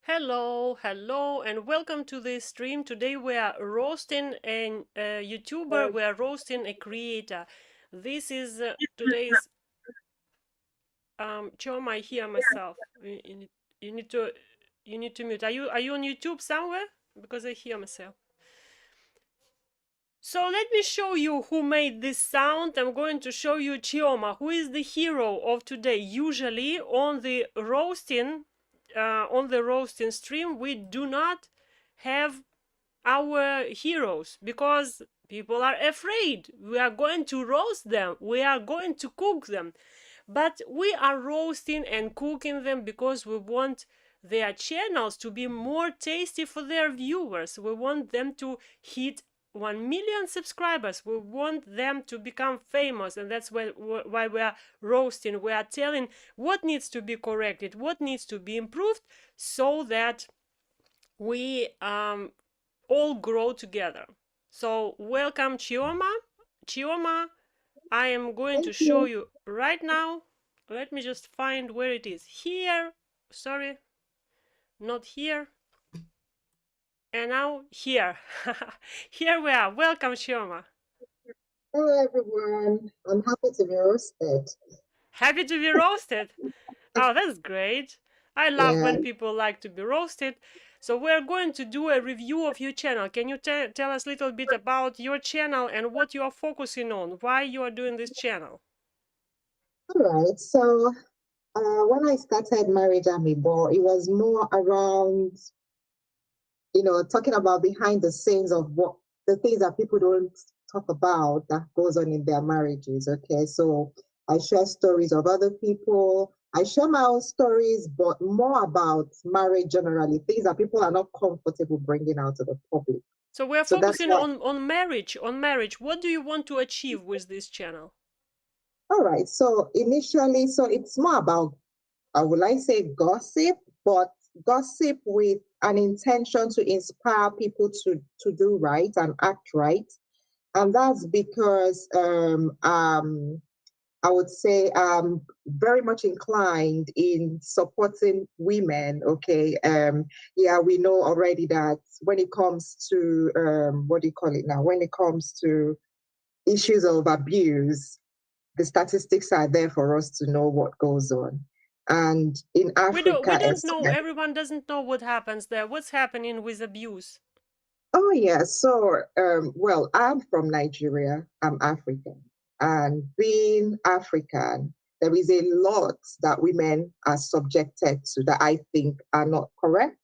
Hello, and welcome to this stream. Today we are roasting a YouTuber, we are roasting a creator. This is today's Chom, I hear myself. You need to mute. Are you on YouTube somewhere? Because I hear myself. So let me show you who made this sound. I'm going to show you Chioma, who is the hero of today. Usually on the roasting stream, we do not have our heroes because people are afraid. We are going to roast them. We are going to cook them. But we are roasting and cooking them because we want their channels to be more tasty for their viewers. We want them to hit 1 million subscribers. We want them to become famous, and that's why we are roasting. We are telling what needs to be corrected, what needs to be improved, so that we all grow together. So welcome, Chioma. Chioma, I am going to show you right now. Let me just find where it is. Here, sorry, not here. And now here. Here we are. Welcome, Chioma. Hello, everyone. I'm happy to be roasted. Happy to be roasted. Oh, that's great. I love when people like to be roasted. So we're going to do a review of your channel. Can you tell us a little bit about your channel and what you are focusing on? Why you are doing this channel? All right. So when I started Marriage 𝐚𝐼𝐵, it was more around, talking about behind the scenes of what the things that people don't talk about that goes on in their marriages. Okay. So I share stories of other people. I share my own stories, but more about marriage generally, things that people are not comfortable bringing out to the public. So we're So that's focusing why. on marriage, What do you want to achieve with this channel? All right. So initially, so it's more about, would I say gossip, but gossip with an intention to inspire people to do right and act right. And that's because I would say I'm very much inclined in supporting women. Okay. Yeah, we know already that when it comes to what do you call it now? When it comes to issues of abuse, the statistics are there for us to know what goes on. And in We Africa, don't know. Everyone doesn't know what happens there. What's happening with abuse? oh yeah. So, well, I'm from Nigeria. I'm African, and being African, there is a lot that women are subjected to that I think are not correct.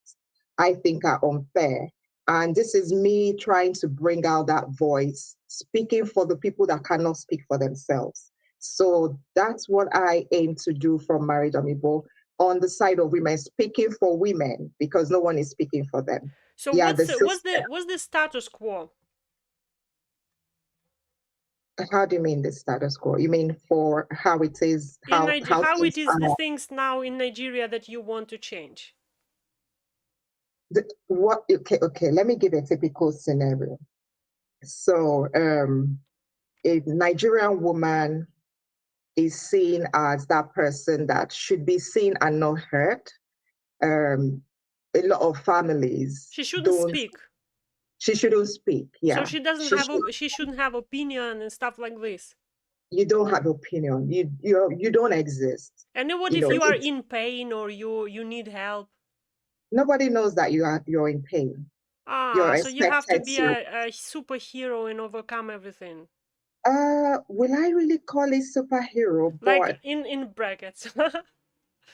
I think are unfair. And this is me trying to bring out that voice, speaking for the people that cannot speak for themselves. So that's what I aim to do from Marriage 𝐚𝐼𝐵, on the side of women, speaking for women because no one is speaking for them. So Yeah, what's the what's the status quo? How do you mean the status quo? You mean for how it is, In how Nigeria, how it things is the are? things now in Nigeria that you want to change? What? Okay, okay. Let me give a typical scenario. So, a Nigerian woman is seen as that person that should be seen and not heard. Um, a lot of families She shouldn't don't. speak. She shouldn't speak. So Yeah, she doesn't she have should. she shouldn't have opinion and stuff like this. You don't have opinion. You don't exist. And what You if know, you are it's in pain or you need help? nobody knows that you're in pain. You're So you have to expected be to. a superhero and overcome everything. Will I really call it superhero? Like But in brackets.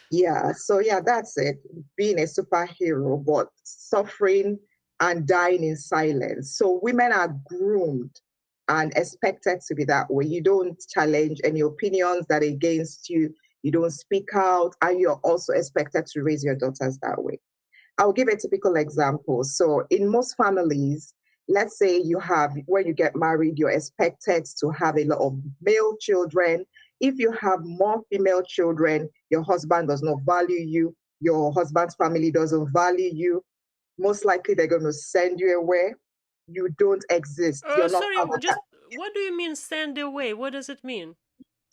yeah, so yeah, that's it. Being a superhero, but suffering and dying in silence. So women are groomed and expected to be that way. You don't challenge any opinions that are against you. You don't speak out, and you're also expected to raise your daughters that way. I'll give a typical example. So, in most families, let's say when you get married, you're expected to have a lot of male children. If you have more female children, your husband does not value you, your husband's family doesn't value you. Most likely, they're going to send you away. You don't exist. You're not Sorry, part of just that. what do you mean stand away? What does it mean?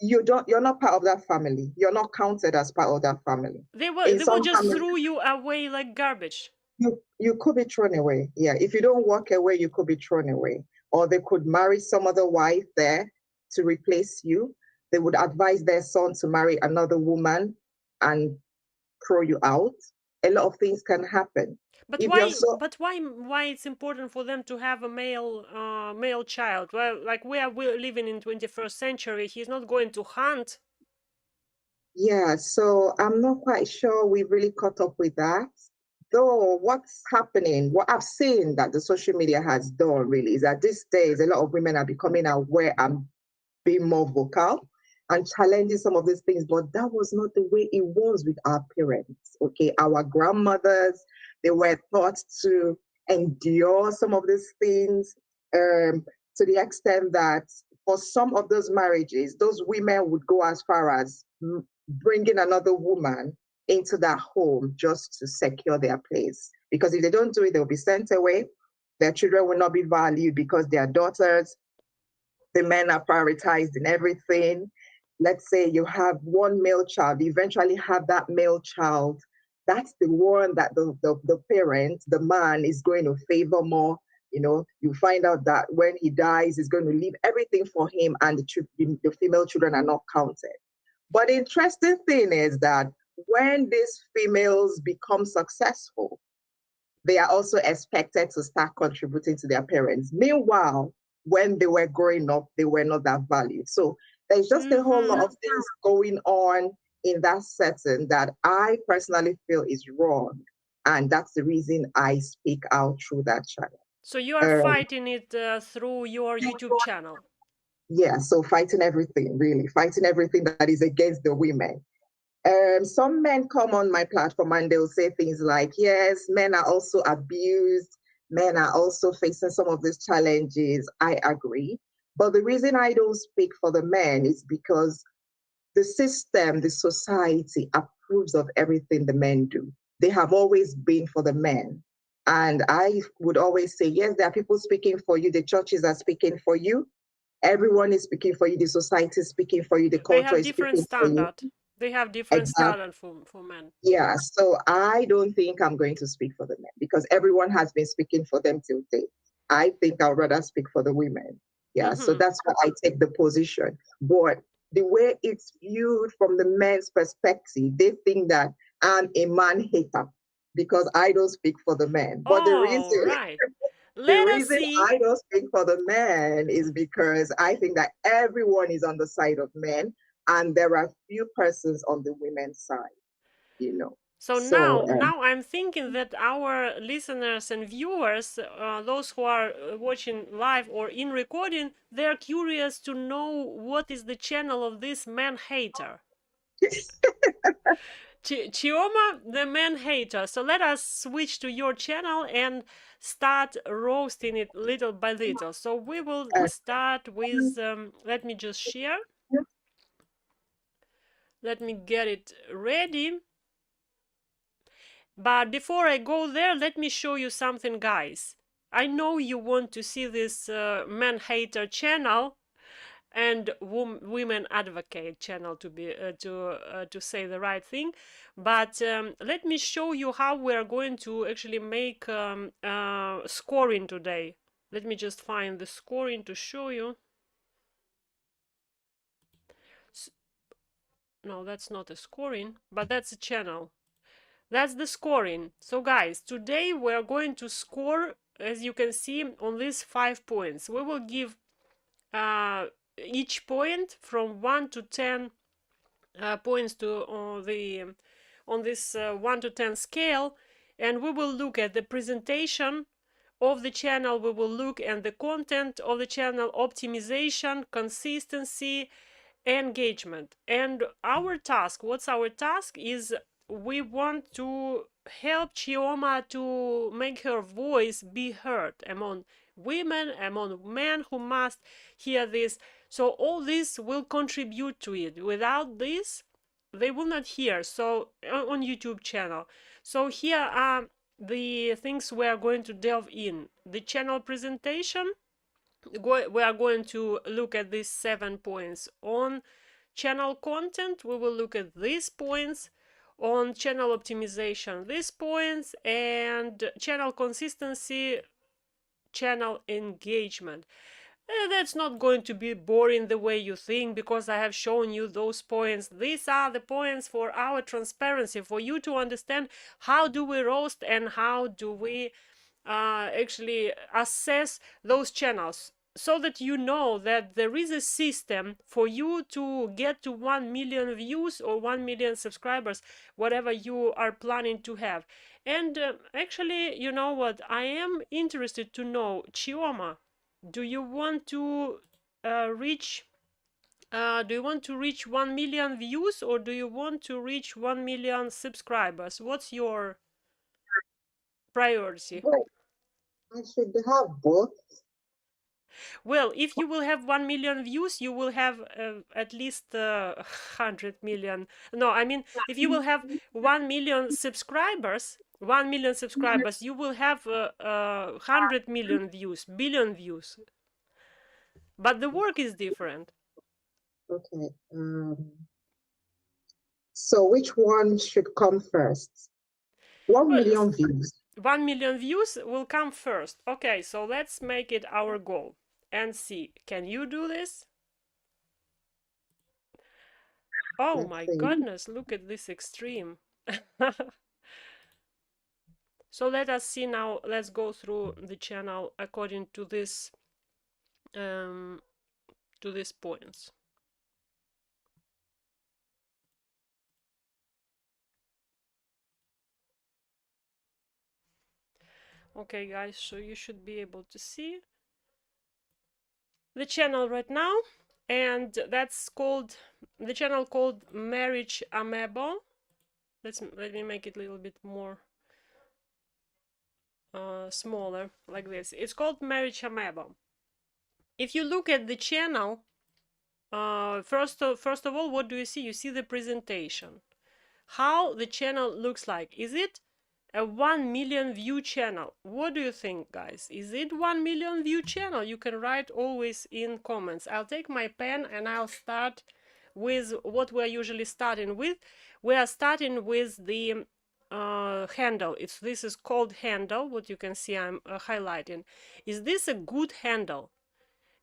you're not part of that family. You're not counted as part of that family. They In will some just families, throw you away like garbage. you could be thrown away. Yeah, if you don't walk away, you could be thrown away. Or they could marry some other wife there to replace you. They would advise their son to marry another woman and throw you out. A lot of things can happen. But If you're why? so But why it's important for them to have a male child? Well, like we are living in 21st century. He's not going to hunt. Yeah, so I'm not quite sure we've really caught up with that. Though what's happening, what I've seen that the social media has done really is that these days a lot of women are becoming aware and being more vocal and challenging some of these things, but that was not the way it was with our parents. Okay, our grandmothers, they were taught to endure some of these things to the extent that for some of those marriages, those women would go as far as bringing another woman into that home just to secure their place. Because if they don't do it, they'll be sent away. Their children will not be valued because they are daughters. The men are prioritized in everything. Let's say you have one male child, you eventually have that male child. That's the one that the parent, the man, is going to favor more. You know, you find out that when he dies, he's going to leave everything for him, and the female children are not counted. But the interesting thing is that when these females become successful, they are also expected to start contributing to their parents. Meanwhile, when they were growing up, they were not that valued. So there's just a whole lot of things going on in that setting that I personally feel is wrong. And that's the reason I speak out through that channel. So you are fighting it through your YouTube channel. Yeah, so fighting everything, really, fighting everything that is against the women. Some men come on my platform and they'll say things like, yes, men are also abused, men are also facing some of these challenges. I agree. But the reason I don't speak for the men is because the system, the society approves of everything the men do. They have always been for the men. And I would always say, yes, there are people speaking for you, the churches are speaking for you, everyone is speaking for you, the society is speaking for you, the culture is speaking for you. They have different standard for men. Yeah, so I don't think I'm going to speak for the men because everyone has been speaking for them till date. I think I'd rather speak for the women. Yeah, so that's why I take the position. But the way it's viewed from the men's perspective, they think that I'm a man hater because I don't speak for the men. But the reason, the reason I don't speak for the men is because I think that everyone is on the side of men and there are few persons on the women's side, you know. So now I'm thinking that our listeners and viewers, those who are watching live or in recording, they're curious to know what is the channel of this man hater. 𝐚𝐿, the man hater. So let us switch to your channel and start roasting it little by little. So we will start with, let me just share. Let me get it ready. But before I go there, let me show you something, guys. I know you want to see this man hater channel and women advocate channel to be to say the right thing, but let me show you how we are going to actually make scoring today. Let me just find the scoring to show you. No, that's not a scoring, but that's a channel. That's the scoring. So guys, today we are going to score, as you can see, on these 5 points. We will give each point from 1 to 10 points to on this 1 to 10 scale, and we will look at the presentation of the channel, we will look at the content of the channel, optimization, consistency, engagement. And our task, what's our task, is we want to help 𝐚𝐿 to make her voice be heard among women, among men who must hear this. So all this will contribute to it. Without this, they will not hear. So on YouTube channel. So here are the things we are going to delve in. The channel presentation. We are going to look at these 7 points on channel content, we will look at these points. On channel optimization, these points, and channel consistency, channel engagement. That's not going to be boring the way you think, because I have shown you those points. These are the points for our transparency, for you to understand how do we roast and how do we actually assess those channels, so that you know that there is a system for you to get to 1 million views or 1 million subscribers, whatever you are planning to have. And actually, you know what, I am interested to know, 𝐚𝐿, do you want to reach 1 million views, or do you want to reach 1 million subscribers? What's your priority? Well, I should have both. Well, if you will have 1 million views, you will have at least 100 million. No, I mean, if you will have 1 million subscribers, 1 million subscribers, you will have 100 million views, billion views. But the work is different. Okay. So which one should come first? 1 million views. 1 million views will come first. Okay, so let's make it our goal and see. Can you do this? Oh my goodness, look at this extreme. So let us see now. Let's go through the channel according to this to these points. Okay, guys, so you should be able to see the channel right now, and that's called the channel called 𝐚𝐼𝐿N. Let me make it a little bit more smaller, like this. It's called 𝐚𝐼𝐿N. If you look at the channel, first of all, what do you see? You see the presentation, how the channel looks like. Is it a 1 million view channel? What do you think, guys? Is it 1 million view channel? You can write always in comments. I'll take my pen and I'll start with what we're usually starting with. We are starting with the handle. This is called handle. What you can see I'm highlighting. Is this a good handle?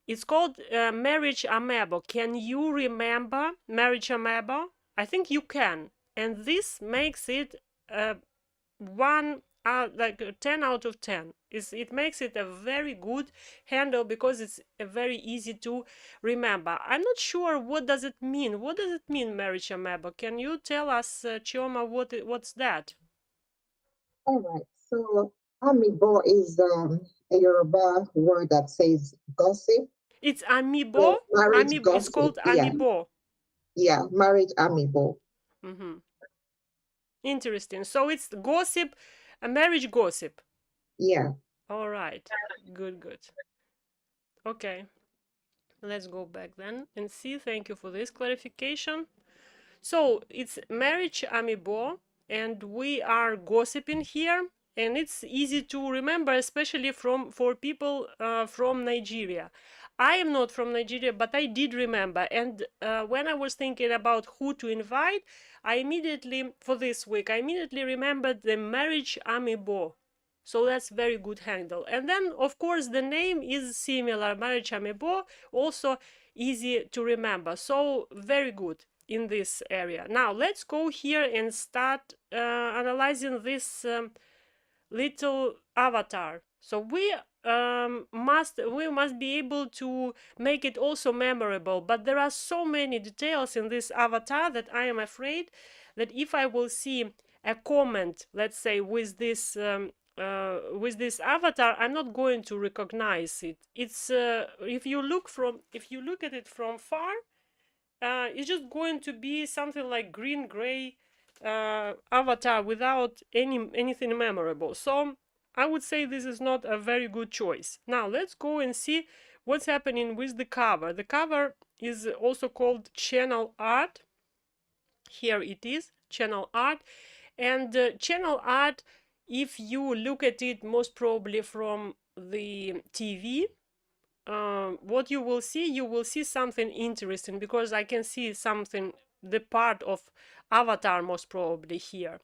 It's called 𝐚𝐼𝐿N. Can you remember 𝐚𝐼𝐿N? I think you can, and this makes it like a 10 out of 10. It makes it a very good handle because it's very easy to remember. I'm not sure what does it mean. What does it mean, 𝐚𝐼𝐿N? Can you tell us, 𝐚𝐿, what's that? All right. So amiibo is a Yoruba word that says gossip. It's amiibo. So marriage gossip. It's called amiibo. Yeah, marriage amiibo. Interesting. So it's gossip, a marriage gossip. Yeah. All right. Good. Okay. Let's go back then and see. Thank you for this clarification. So it's marriage amiibo, and we are gossiping here, and it's easy to remember, especially for people from Nigeria. I am not from Nigeria, but I did remember. And when I was thinking about who to invite, I immediately, for this week, I immediately remembered the marriage amiibo. So that's very good handle. And then, of course, the name is similar, marriage amiibo, also easy to remember. So very good in this area. Now let's go here and start analyzing this little avatar. So we must be able to make it also memorable, but there are so many details in this avatar that I am afraid that if I will see a comment, let's say, with this avatar, I'm not going to recognize it. It's if you look at it from far, it's just going to be something like green-gray avatar without anything memorable. So I would say this is not a very good choice. Now let's go and see what's happening with the cover. The cover is also called channel art. Here it is, channel art. And channel art, if you look at it most probably from the TV, what you will see something interesting, because I can see something, the part of avatar most probably here,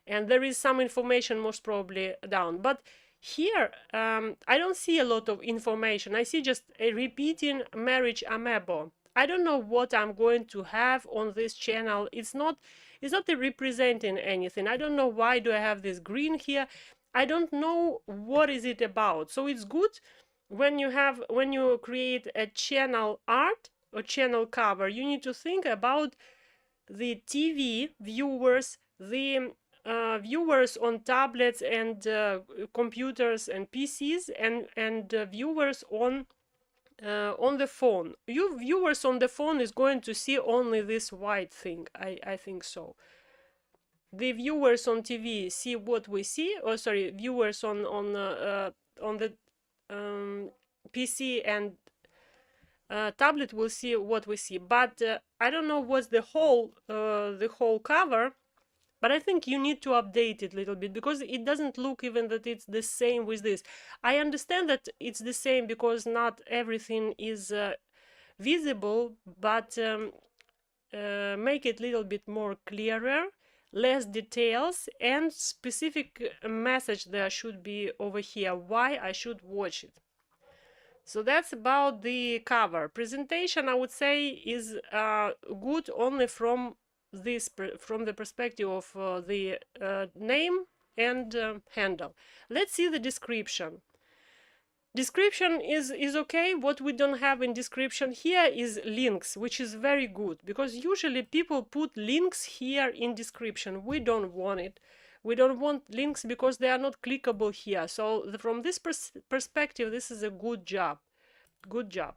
and there is some information most probably down. But here I don't see a lot of information. I see just a repeating marriage amiibo. I don't know what I'm going to have on this channel. It's not representing anything. I don't know why do I have this green here. I don't know what is it about. So it's good when you create a channel art or channel cover, you need to think about the TV viewers, the viewers on tablets and computers and PCs, and viewers on the phone. You viewers on the phone is going to see only this white thing. I think so. The viewers on TV see what we see. Oh, sorry, viewers on the PC and tablet will see what we see. But I don't know what's the whole cover. But I think you need to update it a little bit, because it doesn't look even that it's the same with this. I understand that it's the same because not everything is visible, but make it a little bit more clearer, less details, and specific message there should be over here, why I should watch it. So that's about the cover. Presentation, I would say, is good only from the perspective of the name and handle. Let's see the description. Description is okay. What we don't have in description here is links, which is very good, because usually people put links here in description. We don't want it. We don't want links because they are not clickable here. So from this perspective, this is a good job. Good job.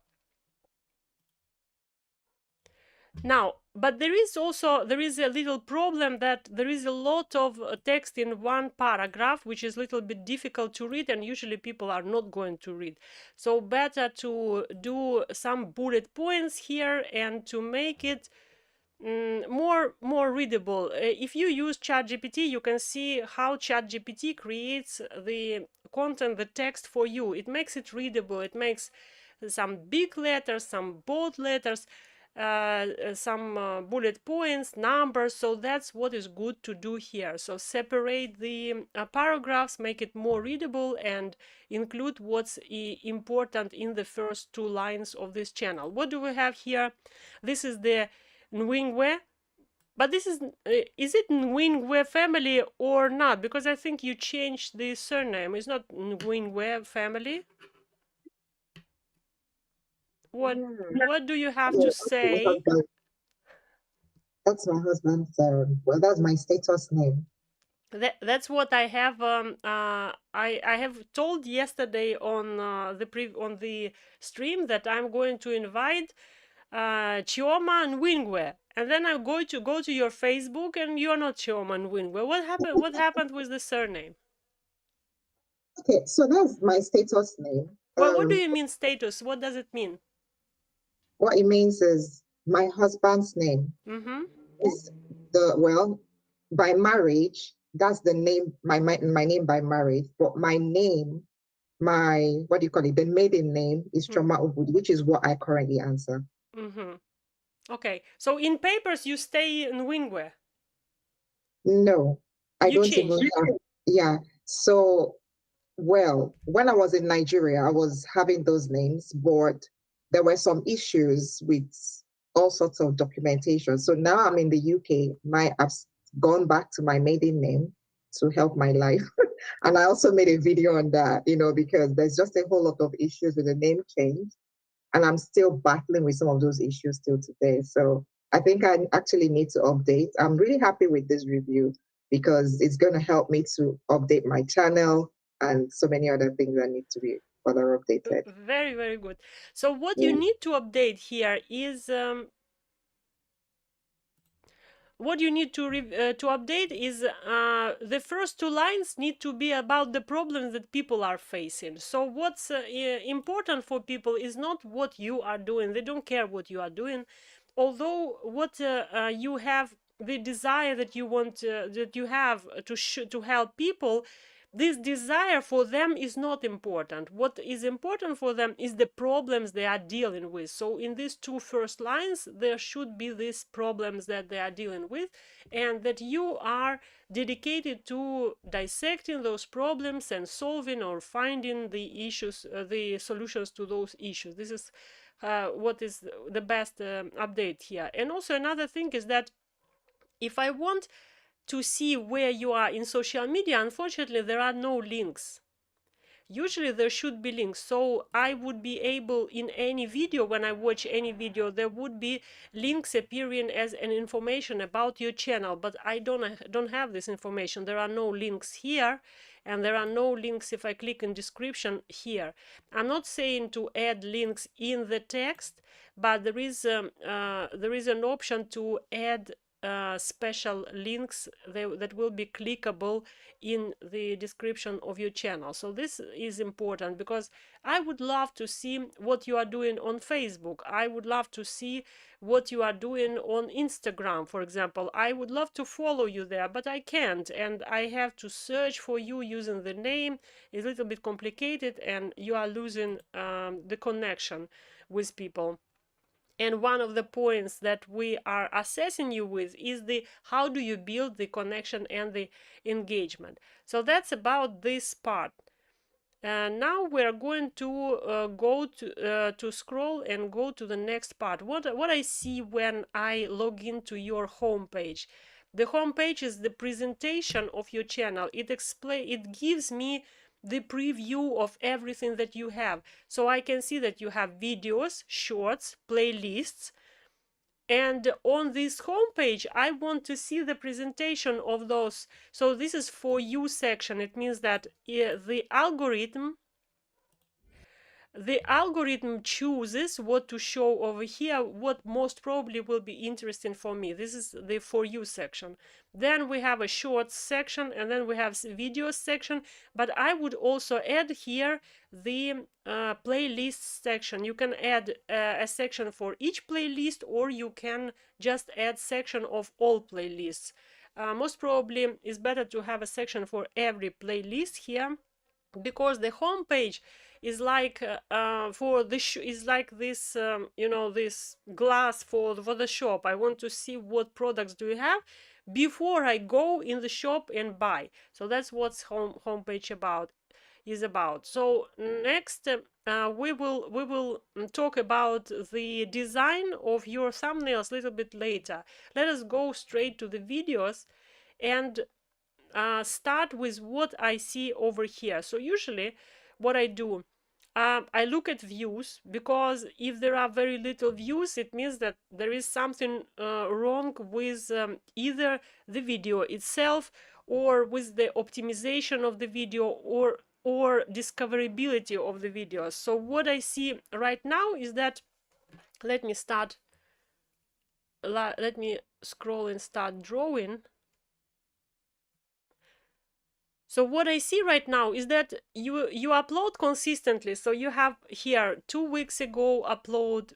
Now, but there is a little problem, that there is a lot of text in one paragraph, which is a little bit difficult to read, and usually people are not going to read. So better to do some bullet points here and to make it more readable. If you use ChatGPT, you can see how ChatGPT creates the content, the text for you. It makes it readable. It makes some big letters, some bold letters, some bullet points, numbers. So that's what is good to do here. So separate the paragraphs, make it more readable, and include what's important in the first 2 lines of this channel. What do we have here? This is the 𝐚𝐬𝐭𝐞𝐫, but this is it 𝐚𝐬𝐭𝐞𝐫 family or not? Because I think you changed the surname. It's not 𝐚𝐬𝐭𝐞𝐫 family. What do you have to say? That's my husband's. Well, that's my status name. That's what I have. I have told yesterday on the stream that I'm going to invite 𝐚𝐿 and 𝐚𝐬𝐭𝐞𝐫, and then I'm going to go to your Facebook, and you're not 𝐚𝐿 and 𝐚𝐬𝐭𝐞𝐫. What happened with the surname? Okay, so that's my status name. Well, what do you mean status? What does it mean? What it means is my husband's name is by marriage. That's the name, my name by marriage. But my name, what do you call it? The maiden name is Chioma Ubudi, which is what I currently answer. Okay, so in papers you stay in 𝐚𝐬𝐭𝐞𝐫. No, I don't even have. Yeah. So, well, when I was in Nigeria, I was having those names, but there were some issues with all sorts of documentation. So now I'm in the UK. I've gone back to my maiden name to help my life. And I also made a video on that, because there's just a whole lot of issues with the name change. And I'm still battling with some of those issues still today. So I think I actually need to update. I'm really happy with this review because it's going to help me to update my channel and so many other things that need to be further updated. Very, very good. So what you need to update here is the first 2 lines need to be about the problems that people are facing. So what's important for people is not what you are doing. They don't care what you are doing. Although what you have, the desire that you want, that you have to help people, this desire for them is not important. What is important for them is the problems they are dealing with. So in these two first lines, there should be these problems that they are dealing with, and that you are dedicated to dissecting those problems and solving or finding the issues, the solutions to those issues. This is what is the best update here. And also another thing is that if I want to see where you are in social media, unfortunately there are no links. Usually there should be links, so I would be able, in any video, when I watch any video, there would be links appearing as an information about your channel, but I don't have this information. There are no links here, and there are no links if I click in description here. I'm not saying to add links in the text, but there is an option to add special links that will be clickable in the description of your channel. So this is important, because I would love to see what you are doing on Facebook. I would love to see what you are doing on Instagram, for example. I would love to follow you there, but I can't, and I have to search for you using the name. It's a little bit complicated, and you are losing the connection with people. And one of the points that we are assessing you with is the how do you build the connection and the engagement. So that's about this part. Now we're going to go to scroll and go to the next part. What I see when I log into your home page. The home page is the presentation of your channel. It gives me the preview of everything that you have. So I can see that you have videos, shorts, playlists, and on this homepage I want to see the presentation of those. So this is for you section. It means that the algorithm chooses what to show over here, what most probably will be interesting for me. This is the for you section. Then we have a shorts section, and then we have videos section, but I would also add here the playlist section. You can add a section for each playlist, or you can just add section of all playlists. Most probably it's better to have a section for every playlist here, because the home page is like is like this you know, this glass for the shop. I want to see what products do you have before I go in the shop and buy. So that's what's homepage is about. So next we will talk about the design of your thumbnails a little bit later. Let us go straight to the videos and start with what I see over here. So usually what I do, I look at views, because if there are very little views, it means that there is something wrong with either the video itself, or with the optimization of the video, or discoverability of the video. So what I see right now is that, let me scroll and start drawing. So what I see right now is that you upload consistently. So you have here 2 weeks ago upload.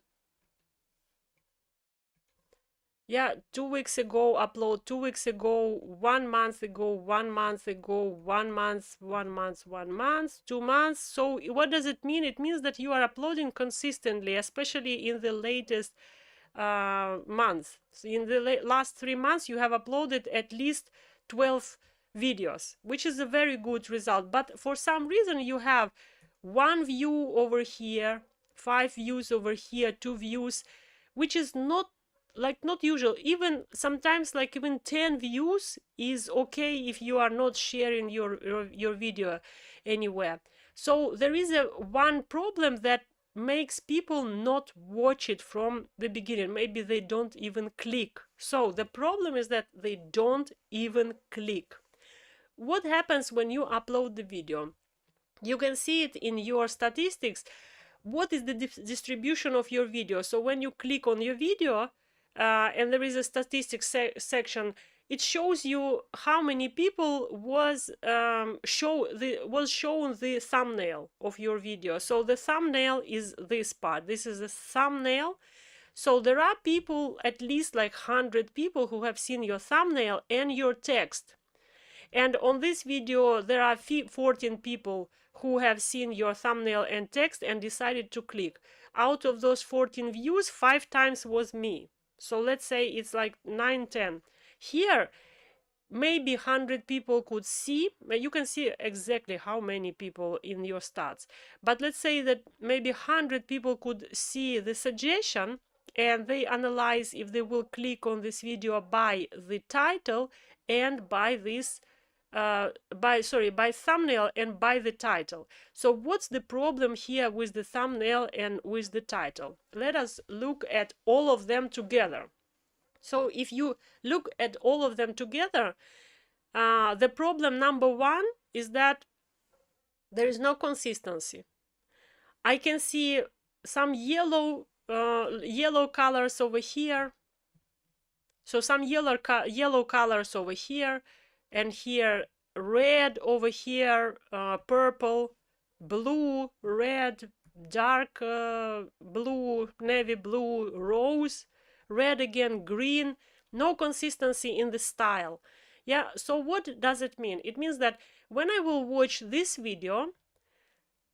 Yeah, 2 weeks ago upload, 2 weeks ago, 1 month ago, 1 month ago, 1 month, 1 month, 1 month, 2 months. So what does it mean? It means that you are uploading consistently, especially in the latest month. So in the last 3 months, you have uploaded at least 12 videos, which is a very good result. But for some reason you have 1 view over here, 5 views over here, 2 views, which is not usual. Even sometimes like even 10 views is okay if you are not sharing your video anywhere. So there is one problem that makes people not watch it from the beginning. Maybe they don't even click. So the problem is that they don't even click. What happens when you upload the video? You can see it in your statistics. What is the distribution of your video? So when you click on your video and there is a statistics section, it shows you how many people was shown the thumbnail of your video. So the thumbnail is this part. This is a thumbnail. So there are people, at least like 100 people, who have seen your thumbnail and your text. And on this video, there are 14 people who have seen your thumbnail and text and decided to click. Out of those 14 views, 5 times was me. So let's say it's like 9, 10. Here, maybe 100 people could see. You can see exactly how many people in your stats. But let's say that maybe 100 people could see the suggestion, and they analyze if they will click on this video by the title and by this by thumbnail and by the title. So what's the problem here with the thumbnail and with the title? Let us look at all of them together. So if you look at all of them together, the problem number one is that there is no consistency. I can see some yellow colors over here. So some yellow colors over here, and here red over here, purple, blue, red, dark blue, navy blue, rose, red again, green. No consistency in the style. Yeah, so what does it mean? It means that when I will watch this video,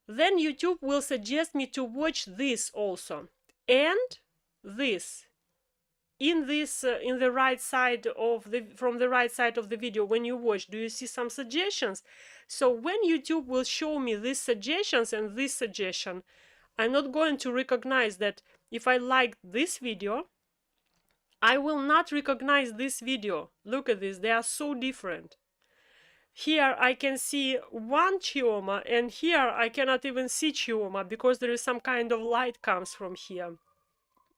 then YouTube will suggest me to watch this also, and this. In the right side of from the right side of the video, when you watch, do you see some suggestions? So when YouTube will show me these suggestions and this suggestion, I'm not going to recognize that. If I like this video, I will not recognize this video. Look at this, they are so different. Here I can see one 𝐸𝐴, and here I cannot even see 𝐸𝐴 because there is some kind of light comes from here.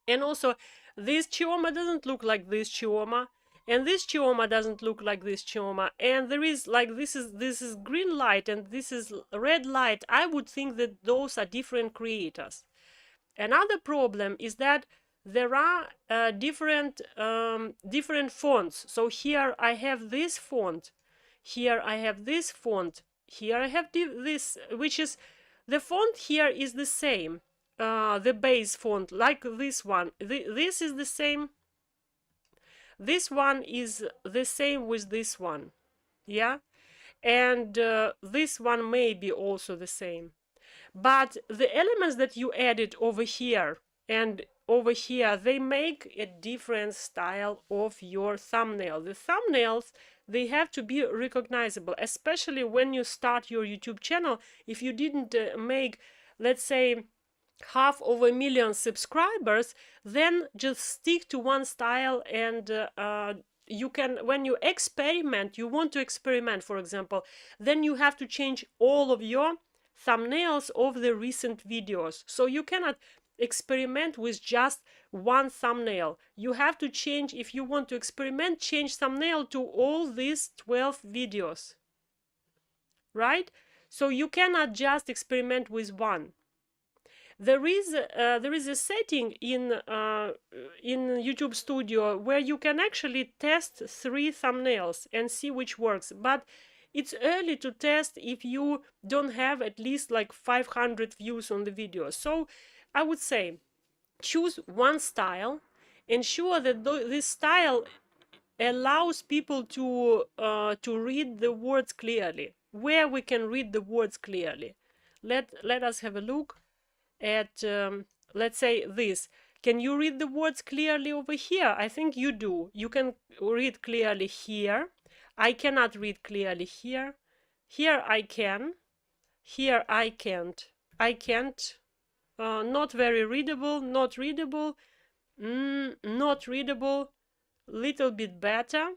And also, this 𝐸𝐴 doesn't look like this 𝐸𝐴, and this 𝐸𝐴 doesn't look like this 𝐸𝐴, and there is like this is green light and this is red light. I would think that those are different creators. Another problem is that there are different fonts. So here I have this font, here I have this font, here I have this, which is the font here is the same. The base font, like this one, this is the same. This one is the same with this one, yeah, and this one may be also the same. But the elements that you added over here and over here, they make a different style of your thumbnail. The thumbnails, they have to be recognizable, especially when you start your YouTube channel. If you didn't make, let's say, 500,000 subscribers, then just stick to one style, and you can, when you experiment, you want to experiment, for example, then you have to change all of your thumbnails of the recent videos. So you cannot experiment with just one thumbnail. You have to change, if you want to experiment, change thumbnail to all these 12 videos, right? So you cannot just experiment with one. There is a setting in YouTube Studio where you can actually test 3 thumbnails and see which works, but it's early to test if you don't have at least like 500 views on the video. So I would say choose one style, ensure that this style allows people to read the words clearly. Where we can read the words clearly, let us have a look at let's say this. Can you read the words clearly over here? I think you do. You can read clearly here. I cannot read clearly here. Here I can. Here I can't. I can't. Not very readable. Not readable. Not readable. Little bit better.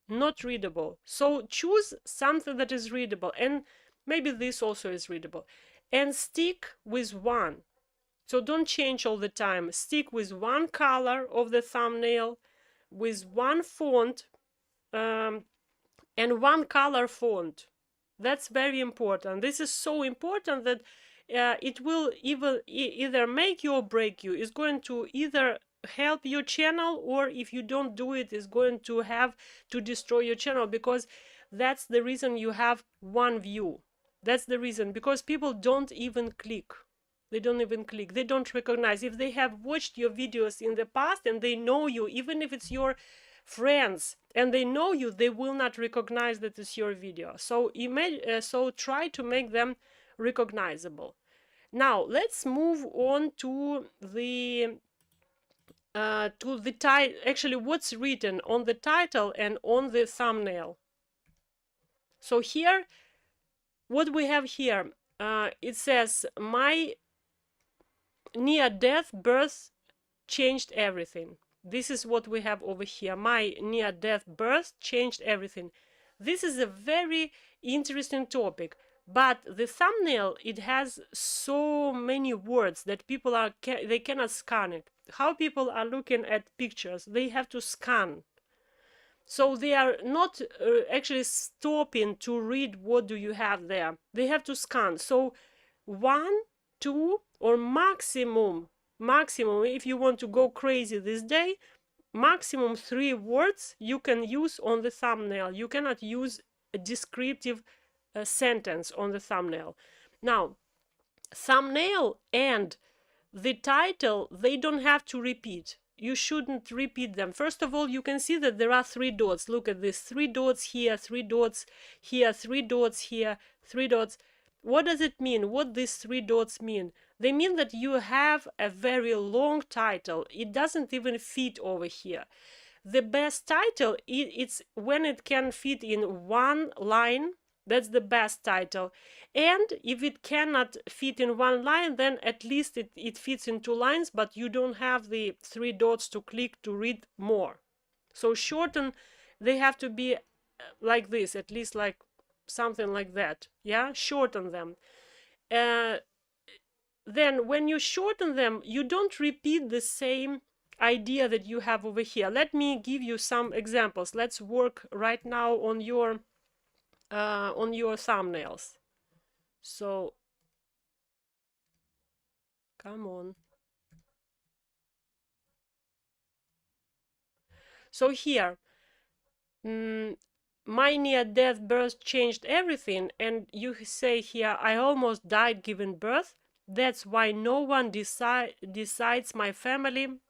Not readable. So choose something that is readable, and maybe this also is readable, and stick with one. So don't change all the time. Stick with one color of the thumbnail, with one font, and one color font. That's very important. This is so important that it will either make you or break you. It's going to either help your channel, or if you don't do it, it's going to have to destroy your channel, because that's the reason you have one view. That's the reason, because people don't even click. They don't even click. They don't recognize. If they have watched your videos in the past and they know you, even if it's your friends, and they know you, they will not recognize that it's your video. So so try to make them recognizable. Now let's move on to the title, actually what's written on the title and on the thumbnail. So here, what we have here, it says, my near-death birth changed everything. This is what we have over here. My near-death birth changed everything. This is a very interesting topic, but the thumbnail, it has so many words that people they cannot scan it. How people are looking at pictures, they have to scan. So they are not actually stopping to read what do you have there. They have to scan. So 1, 2, or maximum, if you want to go crazy this day, maximum 3 words you can use on the thumbnail. You cannot use a descriptive sentence on the thumbnail. Now, thumbnail and the title, they don't have to repeat. You shouldn't repeat them. First of all, you can see that there are 3 dots. Look at this, 3 dots here, 3 dots here, 3 dots here, 3 dots. What does it mean? What these 3 dots mean? They mean that you have a very long title. It doesn't even fit over here. The best title, it's when it can fit in 1 line. That's the best title. And if it cannot fit in 1 line, then at least it fits in 2 lines, but you don't have the 3 dots to click to read more. So shorten, they have to be like this, at least like something like that. Yeah, shorten them. Then when you shorten them, you don't repeat the same idea that you have over here. Let me give you some examples. Let's work right now on your thumbnails. So come on. So here, my near-death birth changed everything, and you say here, I almost died giving birth. That's why no one decides my family,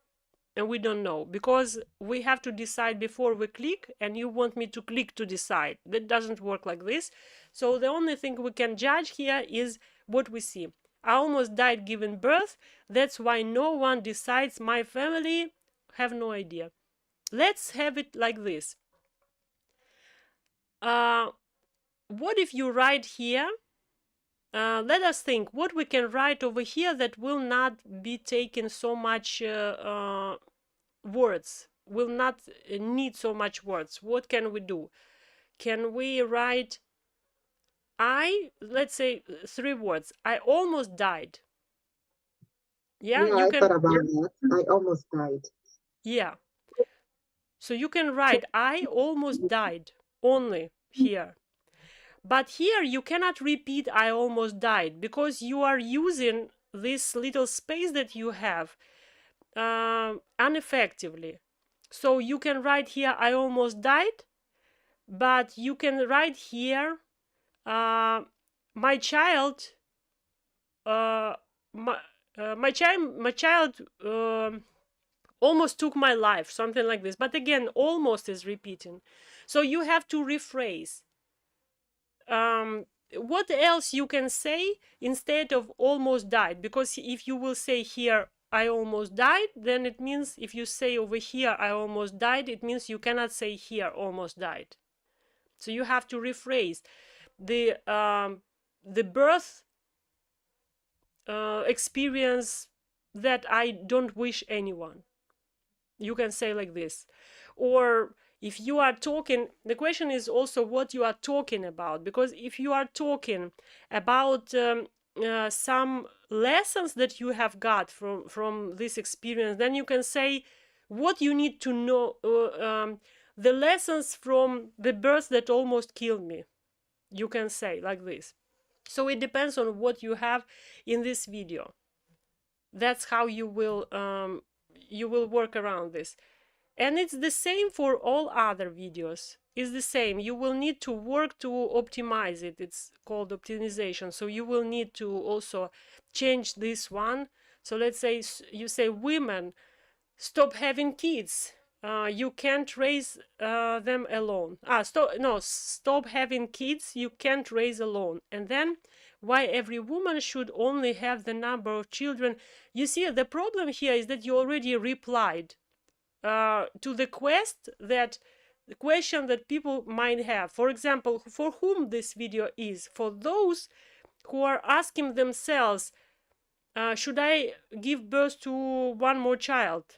and we don't know, because we have to decide before we click, and you want me to click to decide. That doesn't work like this. So the only thing we can judge here is what we see. I almost died giving birth. That's why no one decides my family. Have no idea. Let's have it like this. What if you write here? Let us think what we can write over here that will not be taking so much words, will not need so much words. What can we do? Can we write let's say 3 words. I almost died. Yeah, you I thought about that. I almost died. Yeah. So you can write I almost died only here. But here you cannot repeat I almost died, because you are using this little space that you have ineffectively. So you can write here I almost died, but you can write here my child almost took my life, something like this. But again, almost is repeating. So you have to rephrase. What else you can say instead of almost died? Because if you will say here I almost died, then it means if you say over here I almost died, it means you cannot say here almost died. So you have to rephrase the birth experience that I don't wish anyone. You can say like this. Or if you are talking, the question is also what you are talking about, because if you are talking about some lessons that you have got from this experience, then you can say what you need to know, the lessons from the birth that almost killed me. You can say like this. So it depends on what you have in this video. That's how you will work around this. And it's the same for all other videos. It's the same. You will need to work to optimize it. It's called optimization. So you will need to also change this one. So let's say you say women stop having kids. you can't raise them alone. Stop having kids you can't raise alone. And then why every woman should only have the number of children. You see, the problem here is that you already replied to the question that people might have. For example, for whom this video is? For those who are asking themselves, should I give birth to one more child?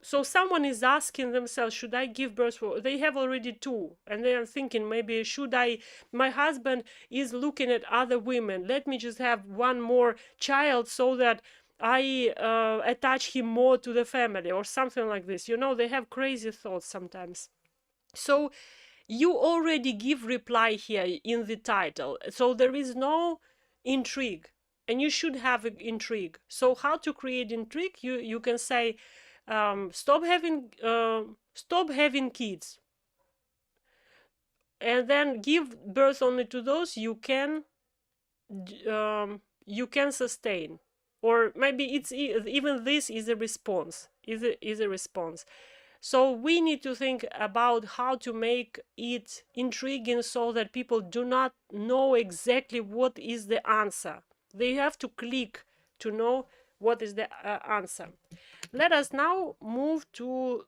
So someone is asking themselves, should I give birth? They have already two, and they are thinking, maybe should I? My husband is looking at other women. Let me just have one more child so that I attach him more to the family, or something like this. You know, they have crazy thoughts sometimes. So you already give reply here in the title, so there is no intrigue, and you should have intrigue. So how to create intrigue? You can say, stop having kids, and then give birth only to those you can sustain. Or maybe it's even this is a response, is a response. So we need to think about how to make it intriguing so that people do not know exactly what is the answer. They have to click to know what is the answer. Let us now move to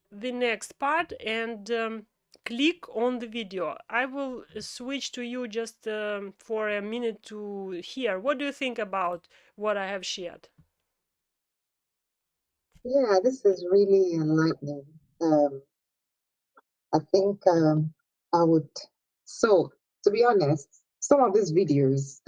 the next part and click on the video. I will switch to you just for a minute to hear. What do you think about what I have shared? Yeah, this is really enlightening. I think I would. So, to be honest, some of these videos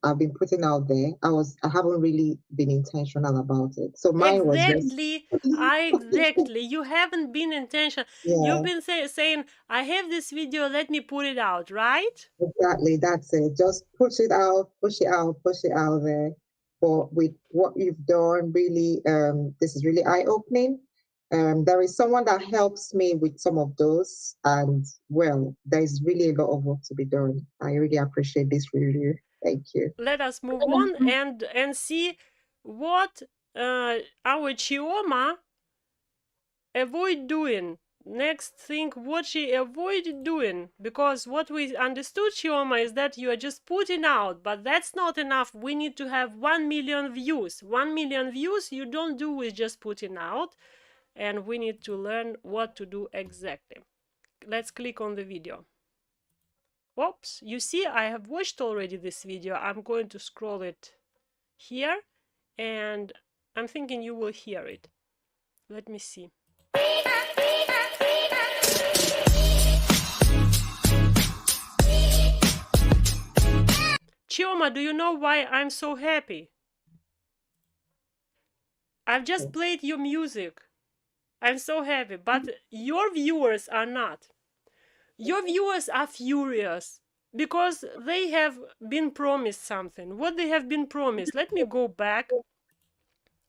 I've been putting out there, I haven't really been intentional about it. So mine was just Exactly. You haven't been intentional. yeah, You've been saying, I have this video, let me put it out, right? exactly. That's it. Just push it out, push it out, push it out there. But with what you've done, really, this is really eye-opening. There is someone that helps me with some of those, and well, there's really a lot of work to be done. I really appreciate this review. Thank you. Let us move on and see what our Chioma avoid doing. Next thing, what she avoided doing, because what we understood, Chioma, is that you are just putting out, but that's not enough. We need to have 1 million views. 1 million views you don't do with just putting out, and we need to learn what to do exactly. Let's click on the video. Oops, you see, I have watched already this video. I'm going to scroll it here, and I'm thinking you will hear it. Let me see. Chioma, do you know why I'm so happy? I've just played your music. I'm so happy, but your viewers are not. Your viewers are furious because they have been promised something. What they have been promised? Let me go back.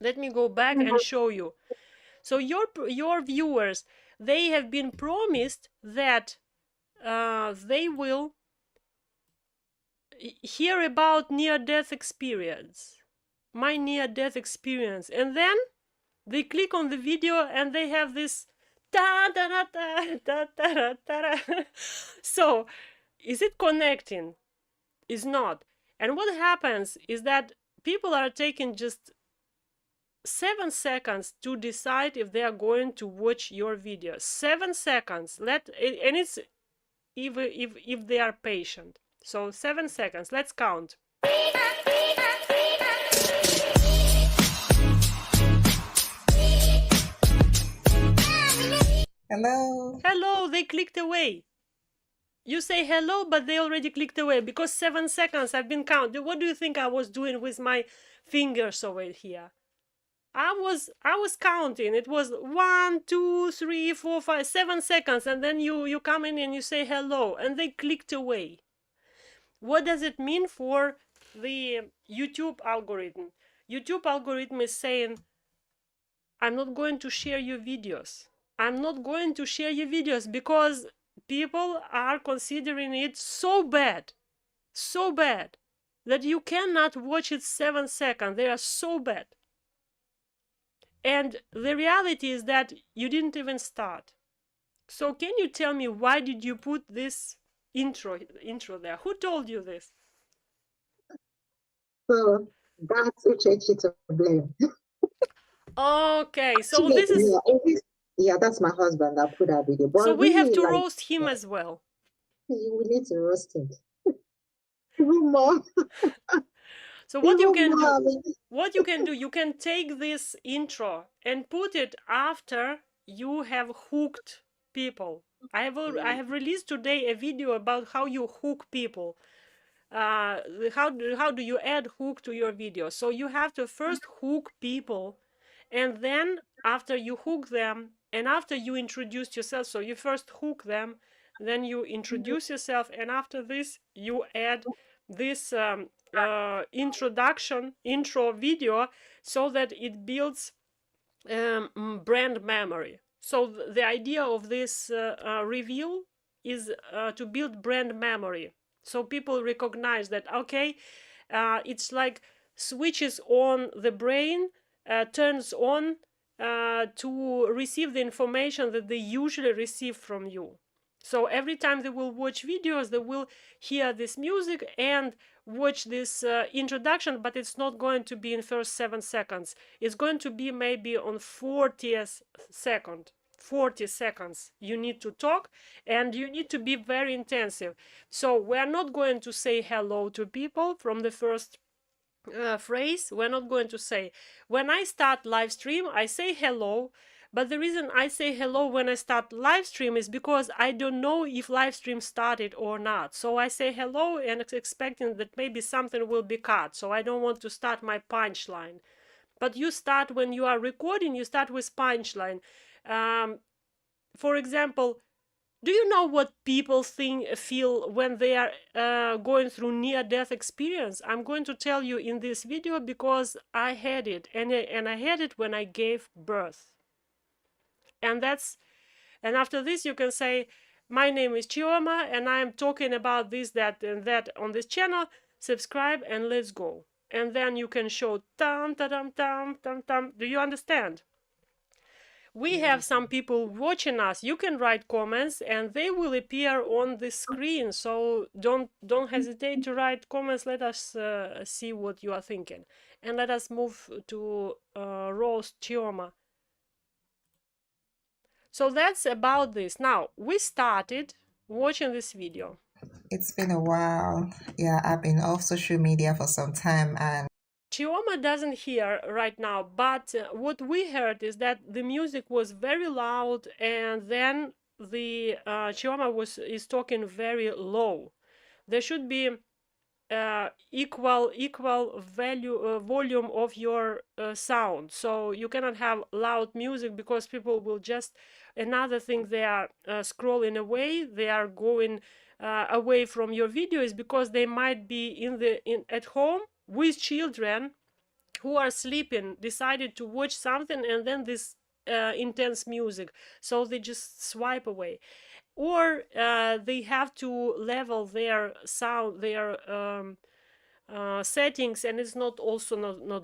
Let me go back and show you. So your viewers, they have been promised that they will hear about near-death experience, my near-death experience, and then they click on the video and they have this da da da da da da da. So is it connecting? It's not. And what happens is that people are taking just 7 seconds to decide if they are going to watch your video. 7 seconds. And it's if they are patient. So 7 seconds. Let's count. Hello. Hello, they clicked away. You say hello, but they already clicked away because 7 seconds I've been counting. What do you think I was doing with my fingers over here? I was counting. It was 1, 2, 3, 4, 5, 7 seconds, and then you come in and you say hello, and they clicked away. What does it mean for the YouTube algorithm? YouTube algorithm is saying, I'm not going to share your videos. I'm not going to share your videos because people are considering it so bad that you cannot watch it 7 seconds. They are so bad. And the reality is that you didn't even start. So can you tell me, why did you put this intro there? Who told you this? So that's 𝐬𝐿𝐼 to blame. Okay, so Actually, this is... yeah, that's my husband that put that video. But So we have really, to like, roast him as well. we need to roast him. Even more. So what you Even can more. do, you can take this intro and put it after you have hooked people. I have released today a video about how you hook people. How do you add hook to your video? So you have to first hook people, and then after you hook them, and after you introduce yourself, so you first hook them, then you introduce yourself, and after this you add this intro video, so that it builds brand memory. So the idea of this reveal is to build brand memory, so people recognize that, okay, it's like switches on the brain, turns on to receive the information that they usually receive from you. So every time they will watch videos, they will hear this music and watch this introduction, but it's not going to be in first 7 seconds. It's going to be maybe on 40th second. 40 seconds you need to talk, and you need to be very intensive. So we're not going to say hello to people from the first phrase. We're not going to say, when I start live stream, I say hello. But the reason I say hello when I start live stream is because I don't know if live stream started or not. So I say hello and expecting that maybe something will be cut. So I don't want to start my punchline. But you start, when you are recording, you start with punchline. For example, do you know what people feel when they are going through near-death experience? I'm going to tell you in this video because I had it, and I had it when I gave birth. And after this you can say, my name is 𝐚𝐿𝐼, and I'm talking about this, that, and that on this channel. Subscribe and let's go. And then you can show tam tam tam tam tam. Do you understand? We have some people watching us. You can write comments and they will appear on the screen. So don't hesitate to write comments. Let us see what you are thinking. And let us move to roast 𝐚𝐿𝐼. So that's about this. Now, we started watching this video. It's been a while. Yeah, I've been off social media for some time, and 𝐚𝐿𝐼 doesn't hear right now, but what we heard is that the music was very loud, and then the 𝐚𝐿𝐼 is talking very low. There should be equal volume of your sound. So you cannot have loud music, because people will just, another thing, they are scrolling away, they are going away from your video, is because they might be at home with children who are sleeping, decided to watch something, and then this intense music, so they just swipe away. Or they have to level their sound, their settings, and it's not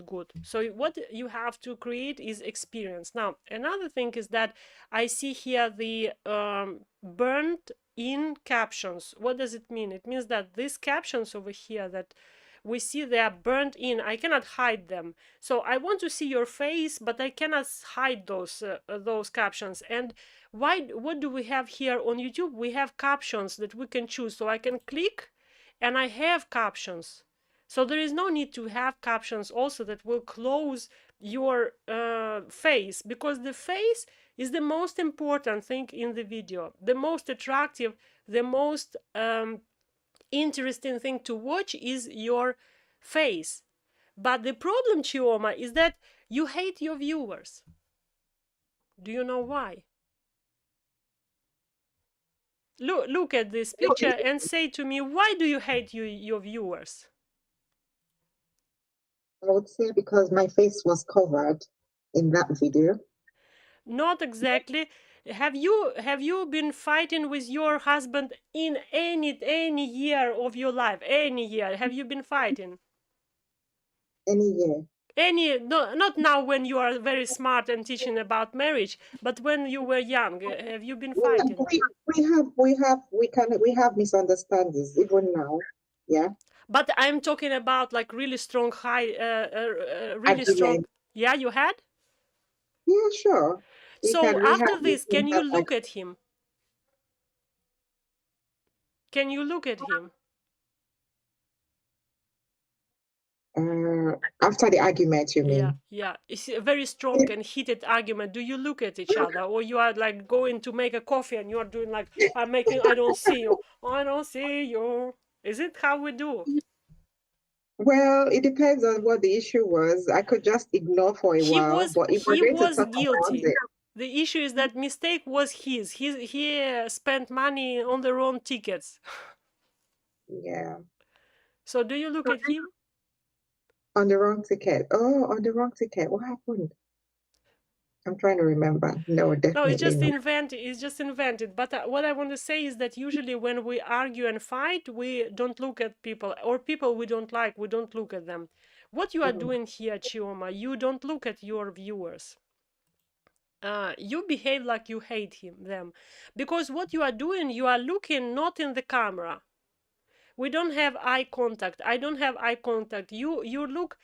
good. So what you have to create is experience. Now, another thing is that I see here the burnt in captions. What does it mean? It means that these captions over here that we see, they are burnt in. I cannot hide them. So I want to see your face, but I cannot hide those captions. And what do we have here on YouTube? We have captions that we can choose. So I can click and I have captions. So there is no need to have captions also that will close your face, because the face is the most important thing in the video, the most attractive, the most interesting thing to watch is your face. But the problem, 𝐚𝐿𝐼, is that you hate your viewers. Do you know why? Look at this picture and say to me, why do you hate your viewers? I would say because my face was covered in that video. Not exactly. Have you been fighting with your husband in any year of your life? Any year have you been fighting? Any year. No, not now when you are very smart and teaching about marriage, but when you were young, have you been fighting? We have misunderstandings even now. Yeah. But I'm talking about like really strong, really strong. Argument. Yeah, you had. Yeah, sure. So We after have this, can you look at him? Can you look at him? After the argument, you mean? Yeah. It's a very strong and heated argument. Do you look at each other, or you are like going to make a coffee and you are doing like I don't see you. I don't see you. Is it how we do? Well, it depends on what the issue was. I could just ignore for a while, but if we're He going to was talk about guilty. it, The issue is that mistake was his. He spent money on the wrong tickets. yeah, So do you look at him? on the wrong ticket. Oh, on the wrong ticket. What happened? I'm trying to remember. No, No, it's definitely just not. invented. It's just invented. But what I want to say is that usually when we argue and fight, we don't look at people, or people we don't like, we don't look at them. What you are Mhm. doing here, Chioma, you don't look at your viewers. You behave like you hate them, because what you are doing, you are looking not in the camera. We don't have eye contact. I don't have eye contact. You look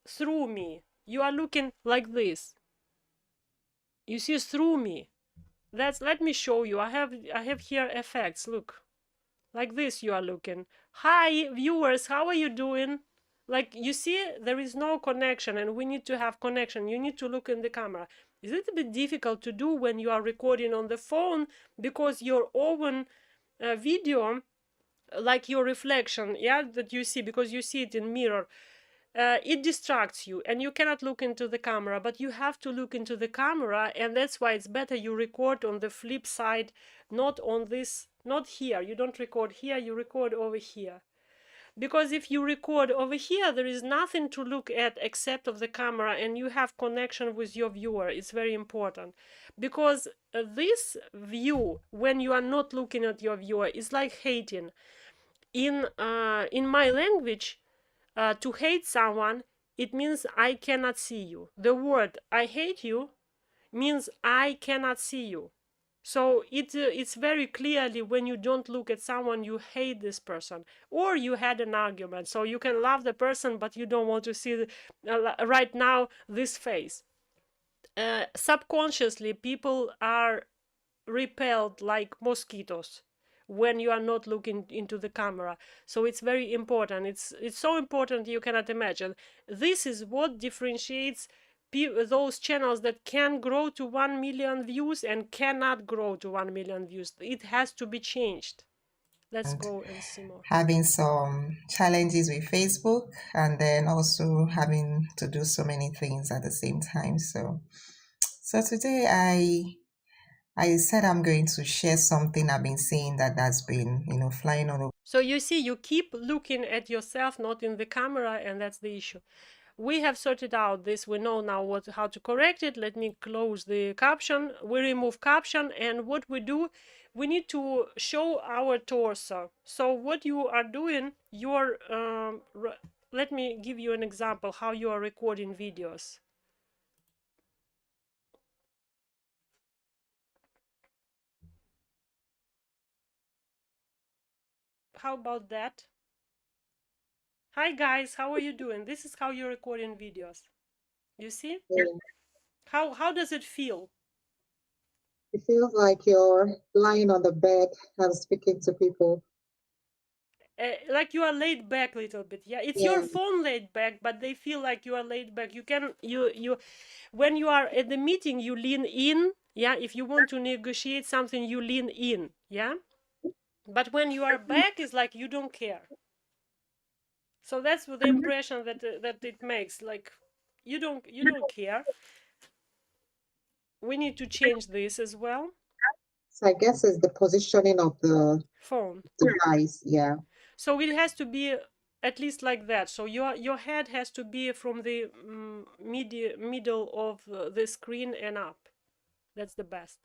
through me. You are looking like this. You see through me. Let me show you. I have here effects. Look. Like this you are looking. Hi viewers, how are you doing? Like you see, there is no connection, and we need to have connection. You need to look in the camera. It's a little bit difficult to do when you are recording on the phone, because your own video, like your reflection, yeah, that you see, because you see it in mirror, it distracts you and you cannot look into the camera. But you have to look into the camera, and that's why it's better you record on the flip side, not on this, not here. You don't record here, you record over here. Because if you record over here, there is nothing to look at except of the camera, and you have connection with your viewer. It's very important, because this view, when you are not looking at your viewer, is like hating. In my language, to hate someone, it means I cannot see you. The word I hate you means I cannot see you. So it's very clearly, when you don't look at someone, you hate this person, or you had an argument. So you can love the person, but you don't want to see right now this face. Subconsciously, people are repelled like mosquitoes when you are not looking into the camera. So it's very important. It's so important you cannot imagine. This is what differentiates those channels that can grow to 1 million views and cannot grow to 1 million views. It has to be changed. Let's And go and see more. having some challenges with Facebook, and then also having to do so many things at the same time. So today I said I'm going to share something I've been seeing that's been, flying all over. So you see, you keep looking at yourself, not in the camera, and that's the issue. We have sorted out this. We know now how to correct it. Let me close the caption. We remove caption, and what we do, we need to show our torso. So what you are doing, you're let me give you an example how you are recording videos. How about that? Hi guys, how are you doing? This is how you're recording videos. You see? Yeah. How does it feel? It feels like you're lying on the bed and speaking to people. Like you are laid back a little bit. Yeah, it's your Yeah. phone laid back, but they feel like you are laid back. You can when you are at the meeting, you lean in. Yeah, if you want to negotiate something, you lean in. Yeah, but when you are back, it's like you don't care. So that's the impression that that it makes. Like you don't care. We need to change this as well. So I guess it's the positioning of the Phone. device. Yeah. So it has to be at least like that. So your head has to be from the middle of the screen and up. That's the best.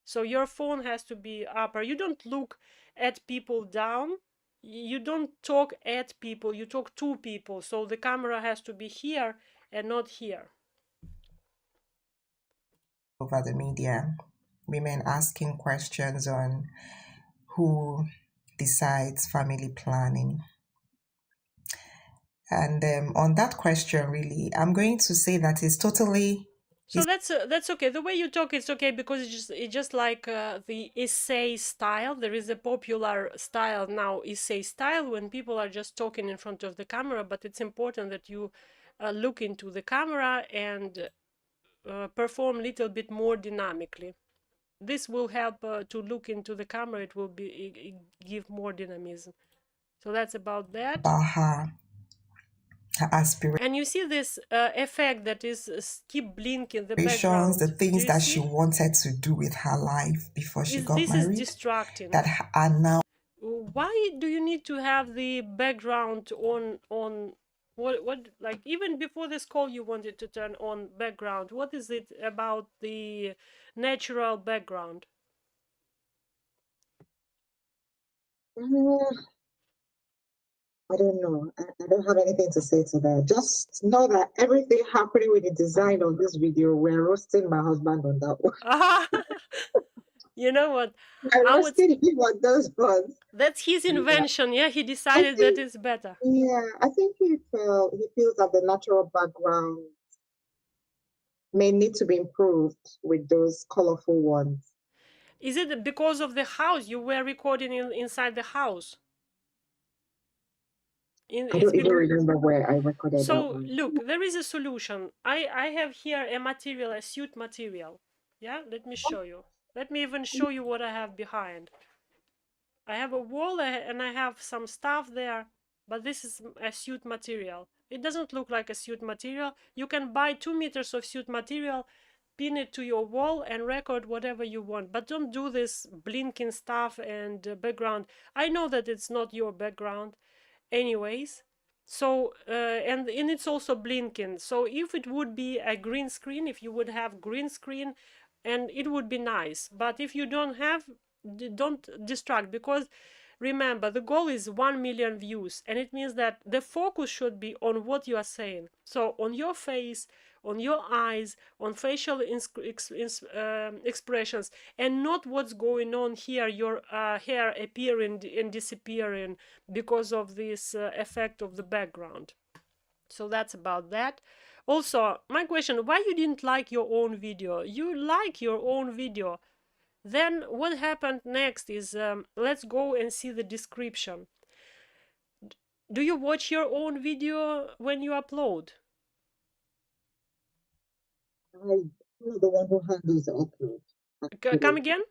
So your phone has to be upper. You don't look at people down. You don't talk at people. You talk to people. So the camera has to be here and not here. Over the media, women asking questions on who decides family planning. And on that question, really, I'm going to say that it's totally. So that's okay. The way you talk, it's okay, because it's just like the essay style. There is a popular style now, essay style, when people are just talking in front of the camera. But it's important that you look into the camera and perform a little bit more dynamically. This will help to look into the camera. It will give more dynamism. So that's about that. About her aspirations, and you see this effect that is keep blinking the background. the things that she wanted to do with her life before she got This married, is distracting. that are now. Why do you need to have the background on what like even before this call you wanted to turn on background? What is it about the natural background? I don't know. I don't have anything to say to that. Just know that everything happening with the design of this video, we're roasting my husband on that one. You know what? I roasted him on those ones. That's his invention. Yeah, he decided that it's better. Yeah, I think he feels that the natural background may need to be improved with those colorful ones. Is it because of the house? You were recording inside the house? I don't even remember where I recorded that. So look, there is a solution. I have here a material, a suit material. Yeah, let me show you. Let me even show you what I have behind. I have a wall and I have some stuff there, but this is a suit material. It doesn't look like a suit material. You can buy 2 meters of suit material, pin it to your wall and record whatever you want, but don't do this blinking stuff and background. I know that it's not your background anyways. So and it's also blinking. So if it would be a green screen, if you would have green screen, and it would be nice. But if you don't have, don't distract, because remember the goal is 1 million views, and it means that the focus should be on what you are saying. So on your face, on your eyes, on facial expressions, and not what's going on here, your hair appearing and disappearing because of this effect of the background. So that's about that. Also, my question, why you didn't like your own video? You like your own video. Then what happened next is, let's go and see the description. Do you watch your own video when you upload? I'm not the one who handles the upload. Come again?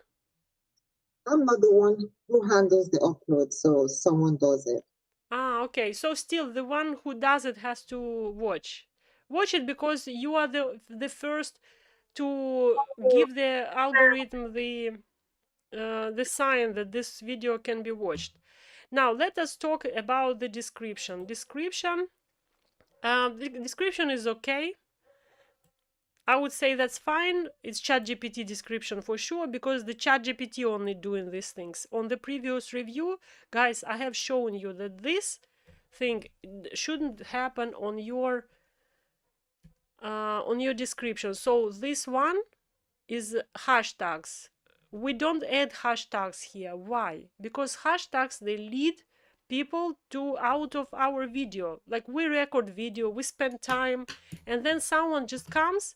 I'm not the one who handles the upload, so someone does it. Ah, okay. So still the one who does it has to watch. Watch it, because you are the first to give the algorithm the sign that this video can be watched. Now let us talk about the description. The description is okay. I would say that's fine. It's ChatGPT description for sure, because the ChatGPT only doing these things. On the previous review, guys, I have shown you that this thing shouldn't happen on your description. So this one is hashtags. We don't add hashtags here. Why? Because hashtags, they lead people out of our video. Like, we record video, we spend time, and then someone just comes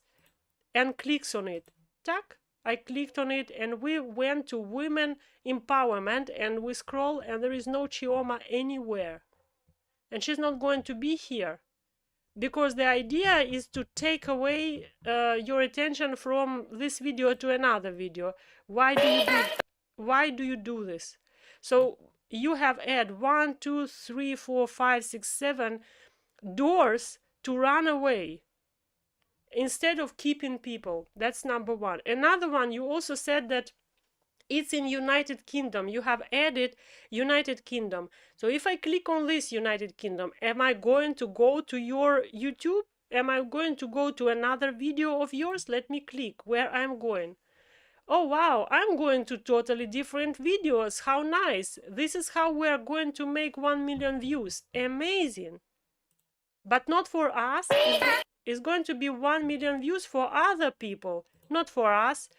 and clicks on it. Tack, I clicked on it, and we went to women empowerment, and we scroll, and there is no 𝐚𝐽 anywhere, and she's not going to be here, because the idea is to take away your attention from this video to another video. Why do you do this? So you have add 1, 2, 3, 4, 5, 6, 7 doors to run away instead of keeping people. That's number one. Another one, you also said that it's in United Kingdom. You have added United Kingdom. So if I click on this United Kingdom, am I going to go to your YouTube? Am I going to go to another video of yours? Let me click where I'm going. Oh wow, I'm going to totally different videos. How nice. This is how we are going to make 1 million views. Amazing. But not for us. is going to be 1 million views for other people, not for us.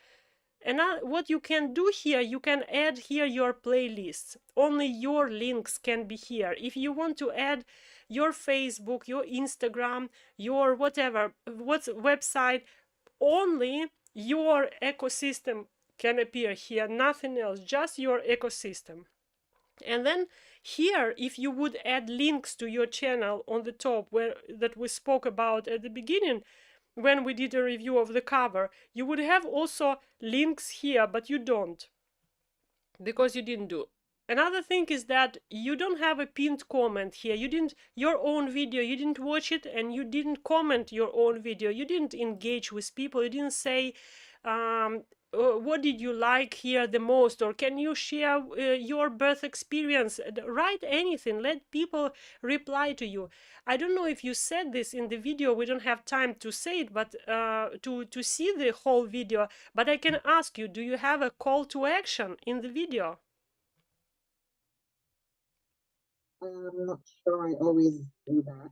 And what you can do here, you can add here your playlists. Only your links can be here. If you want to add your Facebook, your Instagram, your whatever, what's website, only your ecosystem can appear here, nothing else, just your ecosystem. And then here, if you would add links to your channel on the top that we spoke about at the beginning, when we did a review of the cover, you would have also links here, but you don't, because you didn't do. Another thing is that you don't have a pinned comment here. You didn't, your own video, you didn't watch it and you didn't comment your own video. You didn't engage with people. You didn't say, what did you like here the most, or can you share your birth experience? Write anything, let people reply to you. I don't know if you said this in the video, we don't have time to say it, but to see the whole video, but I can ask you, do you have a call to action in the video? I'm not sure I always do that.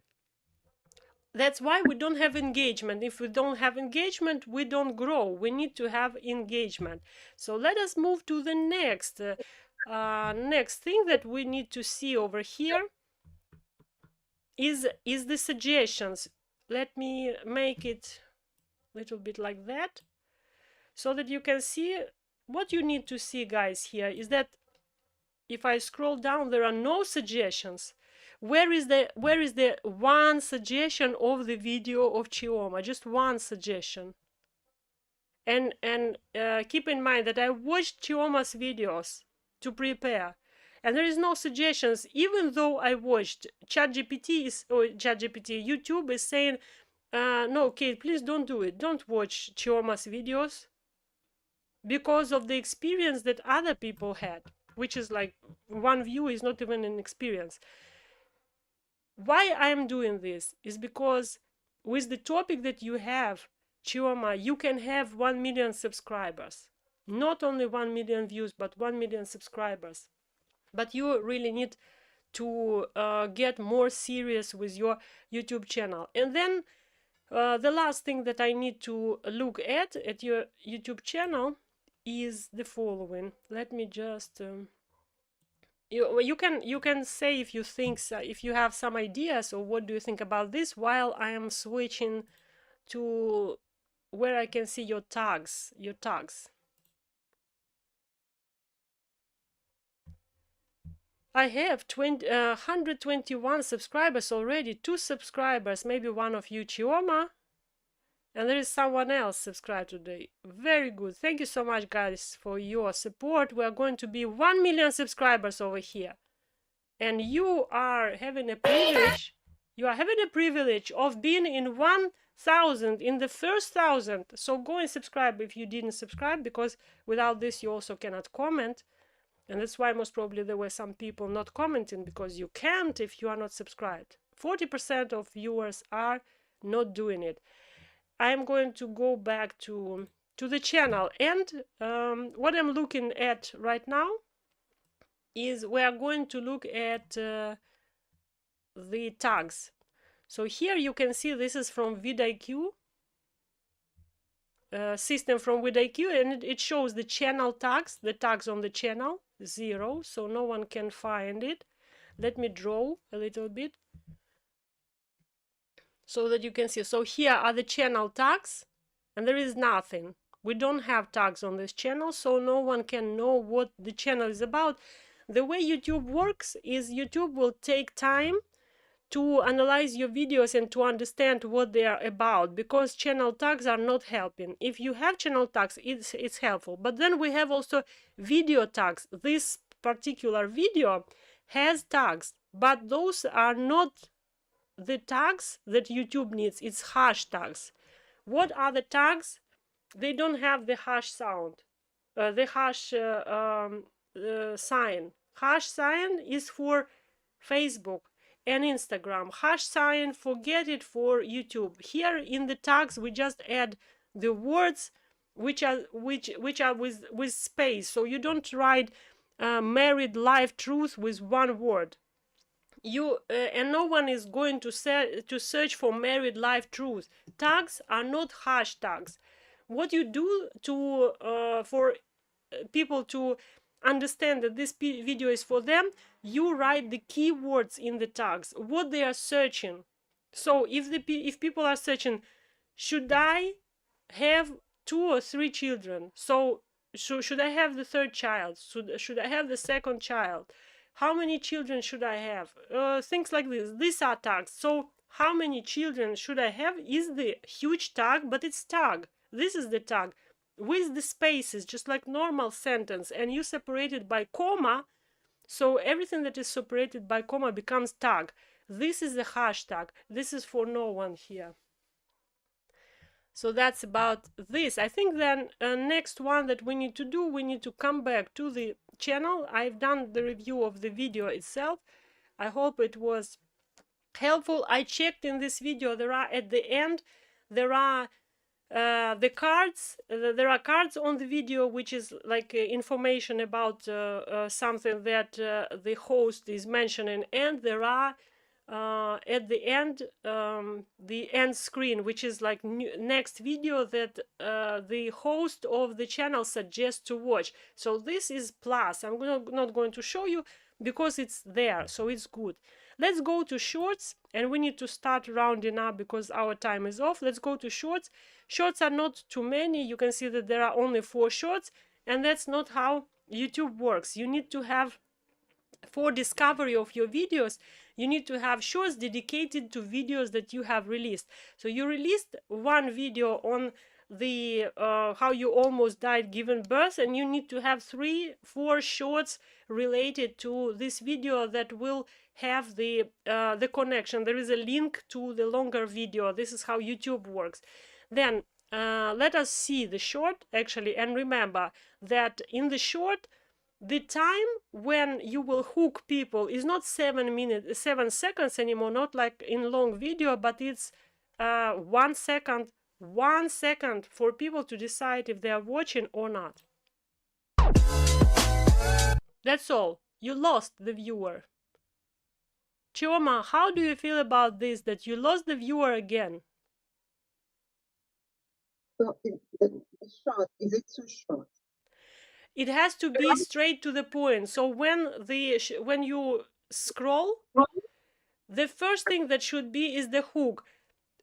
That's why we don't have engagement. If we don't have engagement, we don't grow. We need to have engagement. So let us move to the next next thing that we need to see over here is the suggestions. Let me make it a little bit like that, so that you can see what you need to see, guys. Here is that if I scroll down, there are no suggestions. Where is the one suggestion of the video of Chioma? Just one suggestion. And keep in mind that I watched Chioma's videos to prepare, and there is no suggestions, even though I watched YouTube is saying, no, Kate, please don't do it. Don't watch Chioma's videos, because of the experience that other people had, which is like one view is not even an experience. Why I am doing this is because with the topic that you have, Chioma, you can have 1 million subscribers. Not only 1 million views, but 1 million subscribers. But you really need to get more serious with your YouTube channel. And then the last thing that I need to look at your YouTube channel is the following. Let me just... You can say if you think if you have some ideas, or what do you think about this, while I am switching to where I can see your tags. I have 121 subscribers already, 2 subscribers, maybe one of you, Chioma, and there is someone else subscribed today. Very good. Thank you so much, guys, for your support. We are going to be 1 million subscribers over here. And you are having a privilege. You are having a privilege of being in 1,000, in the first 1,000. So go and subscribe if you didn't subscribe, because without this you also cannot comment. And that's why most probably there were some people not commenting, because you can't if you are not subscribed. 40% of viewers are not doing it. I'm going to go back to the channel, and what I'm looking at right now is we are going to look at the tags. So here you can see this is from vidIQ, system from vidIQ, and it shows the channel tags, the tags on the channel, 0, so no one can find it. Let me draw a little bit, so that you can see. So here are the channel tags, and there is nothing. We don't have tags on this channel, so no one can know what the channel is about. The way YouTube works is YouTube will take time to analyze your videos and to understand what they are about, because channel tags are not helping. If you have channel tags, it's helpful. But then we have also video tags. This particular video has tags, but those are not the tags that YouTube needs. It's hash tags. What are the tags? They don't have the hash sound, the hash sign. Hash sign is for Facebook and Instagram. Hash sign, forget it for YouTube. Here in the tags we just add the words which are with space. So you don't write married life truth with one word. and no one is going to search for married life truth. Tags are not hashtags. What you do to for people to understand that this video is for them, you write the keywords in the tags, what they are searching. So if people are searching, should I have 2 or 3 children? So should I have the 3rd child? Should I have the 2nd child? How many children should I have? Things like this. These are tags. So how many children should I have is the huge tag, but it's tag. This is the tag with the spaces, just like normal sentence, and you separate it by comma. So everything that is separated by comma becomes tag. This is the hashtag. This is for no one here. So that's about this. I think then next one that we need to do, we need to come back to the channel. I've done the review of the video itself. I hope it was helpful. I checked in this video, there are at the end, there are the cards. There are cards on the video, which is like information about something that the host is mentioning, and there are at the end the end screen, which is like next video that the host of the channel suggests to watch. So this is plus. I'm not going to show you because it's there, so it's good. Let's go to shorts, and we need to start rounding up because our time is off. Let's go to shorts. Shorts are not too many. You can see that there are only 4 shorts, and that's not how YouTube works. You need to have, for discovery of your videos, you need to have shorts dedicated to videos that you have released. So you released one video on the how you almost died giving birth, and you need to have 3-4 shorts related to this video that will have the connection. There is a link to the longer video. This is how YouTube works. Then let us see the short actually, and remember that in the short, the time when you will hook people is not 7 seconds anymore, not like in long video, but it's 1 second. 1 second for people to decide if they are watching or not. That's all. You lost the viewer. Chioma, how do you feel about this, that you lost the viewer again? So the short, is it too short? It has to be straight to the point. So when you scroll, the first thing that should be is the hook.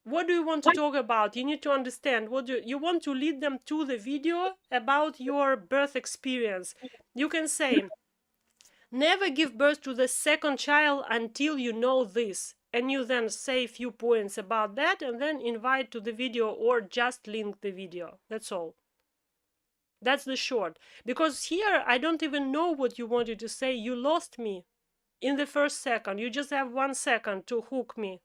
What do you want to talk about? You need to understand what you want to lead them to the video about your birth experience. You can say, never give birth to the 2nd child until you know this. And you then say a few points about that, and then invite to the video or just link the video. That's all. That's the short. Because here, I don't even know what you wanted to say. You lost me in the first second. You just have 1 second to hook me.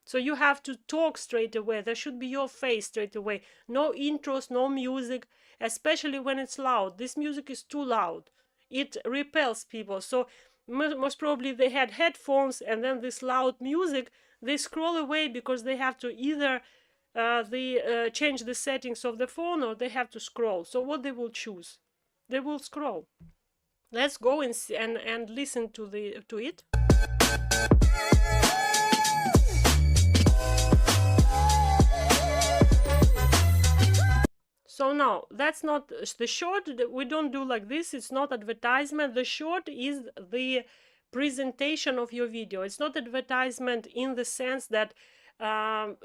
So you have to talk straight away. There should be your face straight away. No intros, no music, especially when it's loud. This music is too loud. It repels people. So most probably they had headphones, and then this loud music, they scroll away because they have to either change the settings of the phone, or they have to scroll. So what they will choose? They will scroll. Let's go and listen to it. So now, that's not the short. We don't do like this. It's not advertisement. The short is the presentation of your video. It's not advertisement in the sense that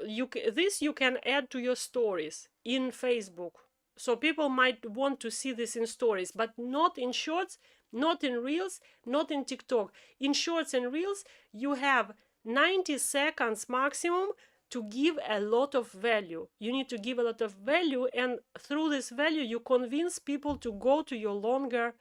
you can add to your stories in Facebook. So people might want to see this in stories, but not in shorts, not in reels, not in TikTok. In shorts and reels, you have 90 seconds maximum to give a lot of value. You need to give a lot of value, and through this value you convince people to go to your longer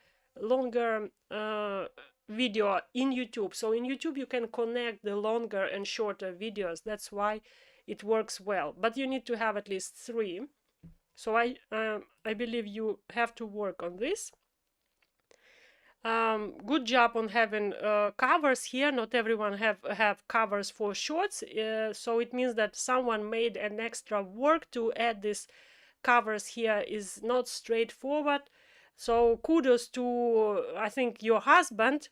video in YouTube. So in YouTube you can connect the longer and shorter videos. That's why it works well. But you need to have at least 3. So I believe you have to work on this. Good job on having covers here. Not everyone have covers for shorts, so it means that someone made an extra work to add these covers here. Is not straightforward. So kudos to, I think, your husband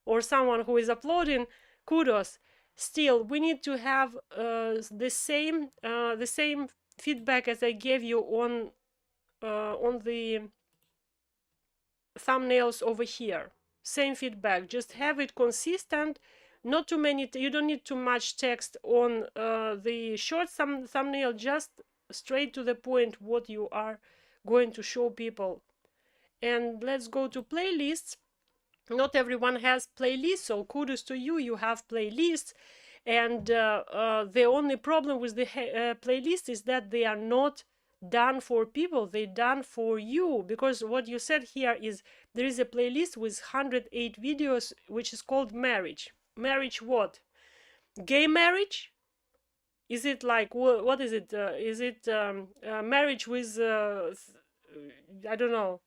or someone who is uploading, kudos. Still, we need to have the same feedback as I gave you on the thumbnails over here. Same feedback. Just have it consistent. Not too many. You don't need too much text on the short thumbnail. Just straight to the point what you are going to show people. And let's go to playlists. Not everyone has playlists, so kudos to you. You have playlists, and the only problem with the playlist is that they are not done for people. They're done for you, because what you said here is there is a playlist with 108 videos which is called marriage. Marriage what? Gay marriage? Is it like what is it? Is it marriage with I don't know,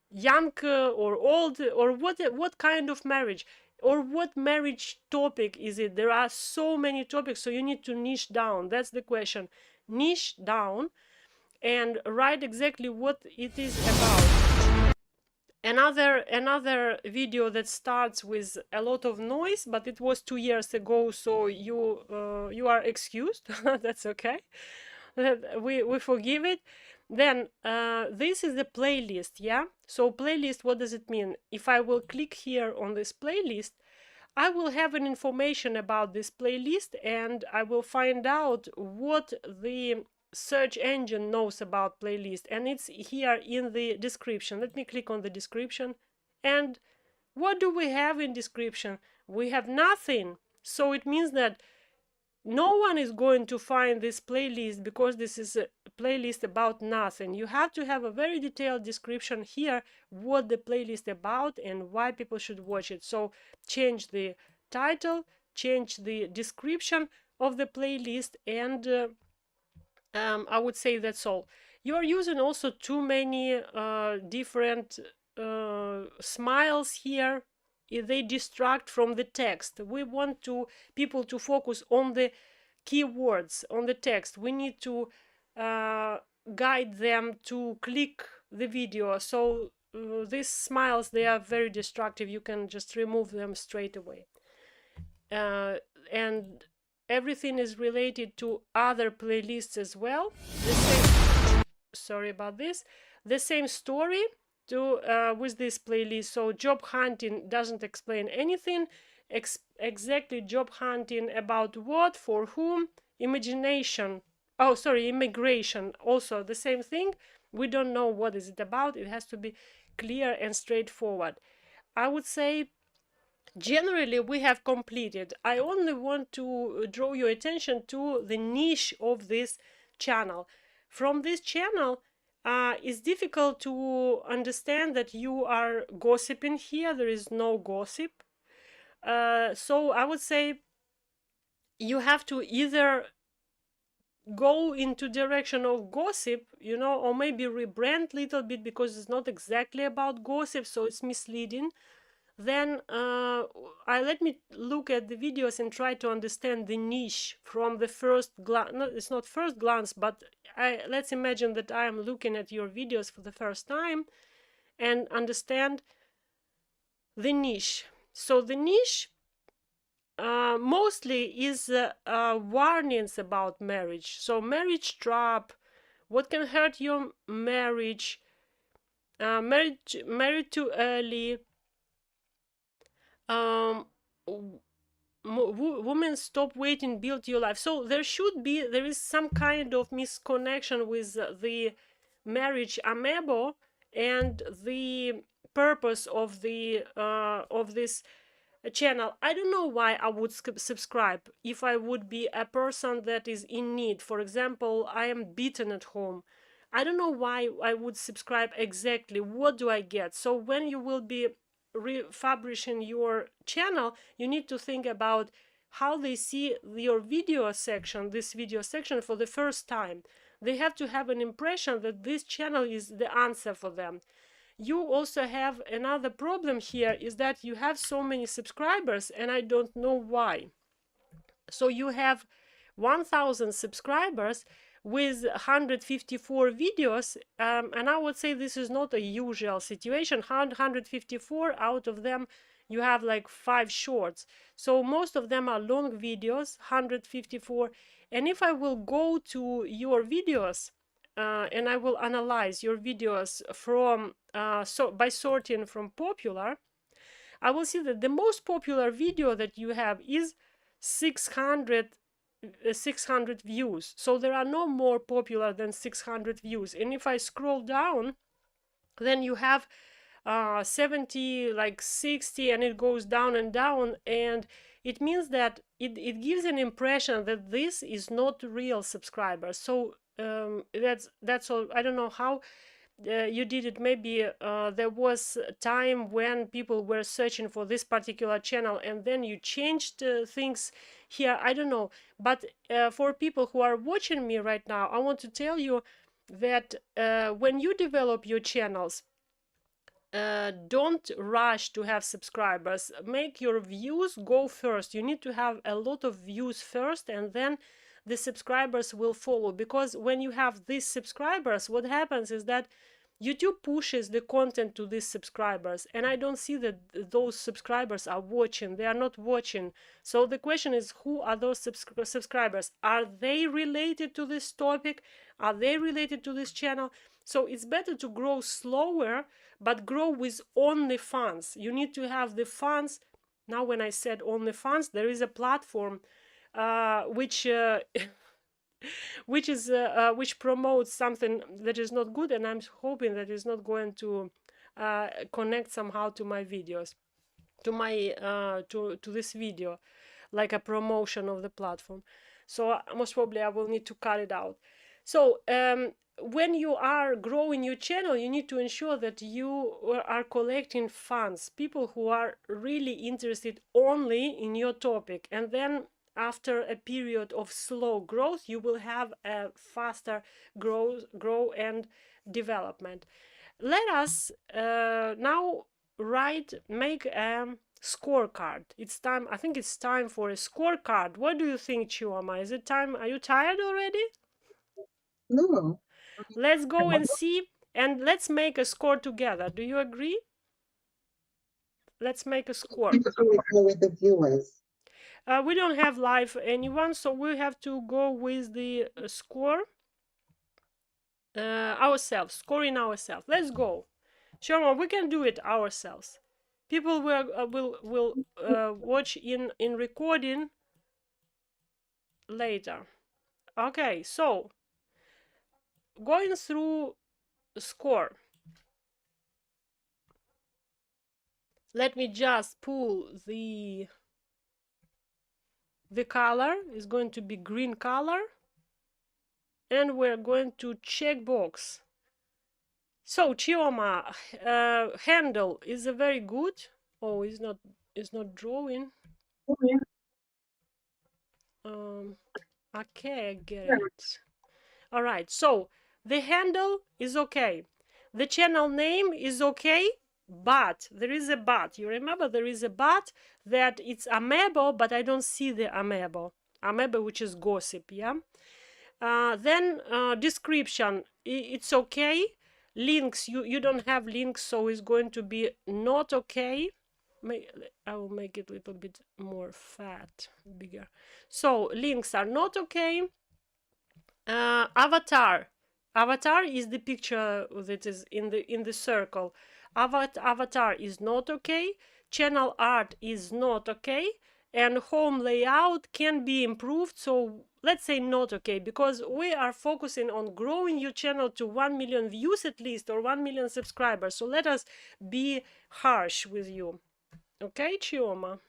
young or old, or what kind of marriage, or what marriage topic is it? There are so many topics, so you need to niche down. That's the question. Niche down and write exactly what it is about. Another video that starts with a lot of noise, but it was 2 years ago, so you are excused. That's okay. We forgive it. Then this is the playlist, yeah? So playlist, what does it mean? If I will click here on this playlist, I will have an information about this playlist, and I will find out what the search engine knows about playlist, and it's here in the description. Let me click on the description, and what do we have in description? We have nothing. So it means that no one is going to find this playlist, because this is a playlist about nothing. You have to have a very detailed description here, what the playlist about and why people should watch it. So change the title, change the description of the playlist, and I would say that's all. You are using also too many different smiles here. They distract from the text. We want people to focus on the keywords, on the text. We need to guide them to click the video. So these smiles, they are very destructive. You can just remove them straight away. And everything is related to other playlists as well. Sorry about this. The same story with this playlist. So job hunting doesn't explain anything. Exactly, job hunting about what, for whom. Immigration, also the same thing. We don't know what is it about. It has to be clear and straightforward. I would say generally we have completed. I only want to draw your attention to the niche of this channel. From this channel, it's difficult to understand that you are gossiping here. There is no gossip. So I would say you have to either go into direction of gossip, you know, or maybe rebrand a little bit, because it's not exactly about gossip, so it's misleading. Then let me look at the videos and try to understand the niche from the first glance. No, it's not first glance, but let's imagine that I am looking at your videos for the first time and understand the niche. So the niche mostly is warnings about marriage. So marriage trap, what can hurt your marriage, married too early, women stop waiting, build your life. So there is some kind of misconnection with the marriage amiibo and the purpose of the of this channel. I don't know why I would subscribe if I would be a person that is in need. For example, I am beaten at home. I don't know why I would subscribe exactly. What do I get? So when you will be refurbishing your channel, you need to think about how they see your video section, this video section, for the first time. They have to have an impression that this channel is the answer for them. You also have another problem here, is that you have so many subscribers and I don't know why. So you have 1,000 subscribers with 154 videos, and I would say this is not a usual situation. 154 out of them you have like 5 shorts. So most of them are long videos, 154. And if I will go to your videos and I will analyze your videos from by sorting from popular, I will see that the most popular video that you have is 600 views. So there are no more popular than 600 views. And if I scroll down, then you have 70, like 60, and it goes down and down, and it means that it gives an impression that this is not real subscribers. So that's all. I don't know how you did it. Maybe there was a time when people were searching for this particular channel and then you changed things here. I don't know, but for people who are watching me right now, I want to tell you that when you develop your channels, don't rush to have subscribers. Make your views go first. You need to have a lot of views first, and then the subscribers will follow. Because when you have these subscribers, what happens is that YouTube pushes the content to these subscribers, and I don't see that those subscribers are watching. They are not watching. So the question is, who are those subscribers? Are they related to this topic? Are they related to this channel? So it's better to grow slower, but grow with only fans. You need to have the fans. Now when I said only fans, there is a platform which which promotes something that is not good, and I'm hoping that it's not going to connect somehow to my videos, to my to this video, like a promotion of the platform. So most probably I will need to cut it out. So when you are growing your channel, you need to ensure that you are collecting fans, people who are really interested only in your topic, and then after a period of slow growth, you will have a faster grow and development. Let us now make a scorecard. It's time. I think it's time for a scorecard. What do you think, 𝐸𝐻𝐻𝐻? Is it time? Are you tired already? No. Let's go and see, and let's make a score together. Do you agree? Let's make a score. With the viewers. We don't have live anyone, so we have to go with the score ourselves, scoring ourselves. Let's go. 𝐸𝐻𝐻𝐻, we can do it ourselves. People will watch in recording later. Okay, so going through score. Let me just pull the color. Is going to be green color, and we're going to check box. So 𝐸𝐻𝐻𝐻, handle is a very good. Oh, it's not drawing. Okay, I get it. All right, so the handle is okay, the channel name is okay, but there is a but. You remember there is a but, that it's 𝐴𝐵, but I don't see the 𝐴𝐵, which is gossip. Yeah. Then description, it's okay. Links, you don't have links, so it's going to be not okay. I will make it a little bit more fat, bigger. So links are not okay. Avatar is the picture that is in the circle. Avatar is not okay. Channel art is not okay, and home layout can be improved. So let's say not okay, because we are focusing on growing your channel to 1 million views at least, or 1 million subscribers. So let us be harsh with you. Okay, 𝐸𝐻𝐻𝐻.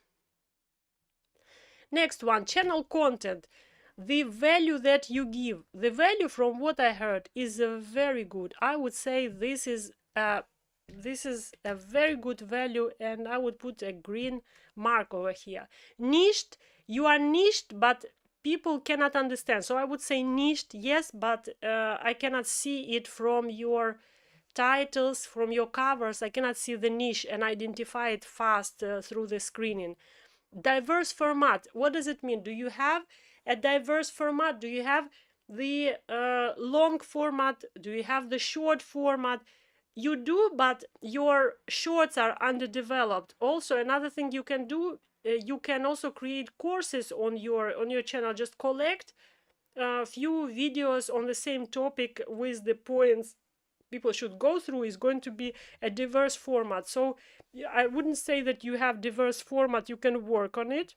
Next one, channel content. The value that you give, the value from what I heard is very good. I would say this is a very good value, and I would put a green mark over here. Niched, you are niched, but people cannot understand. So I would say niched, yes, but I cannot see it from your titles, from your covers. I cannot see the niche and identify it fast through the screening. Diverse format, what does it mean? Do you have a diverse format? Do you have the long format? Do you have the short format? you do, but your shorts are underdeveloped. Also, another thing you can do, you can also create courses on your channel. Just collect a few videos on the same topic with the points people should go through. Is going to be a diverse format. So I wouldn't say that you have diverse format. You can work on it.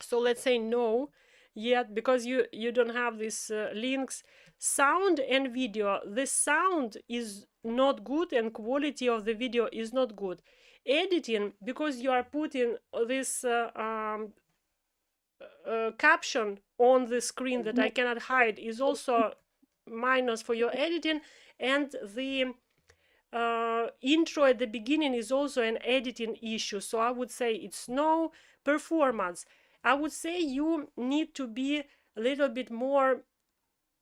So let's say no yet, because you don't have these links. Sound and video. The sound is not good and quality of the video is not good. Editing, because you are putting this caption on the screen that I cannot hide, is also minus for your editing. And the intro at the beginning is also an editing issue. So I would say it's no. Performance, I would say you need to be a little bit more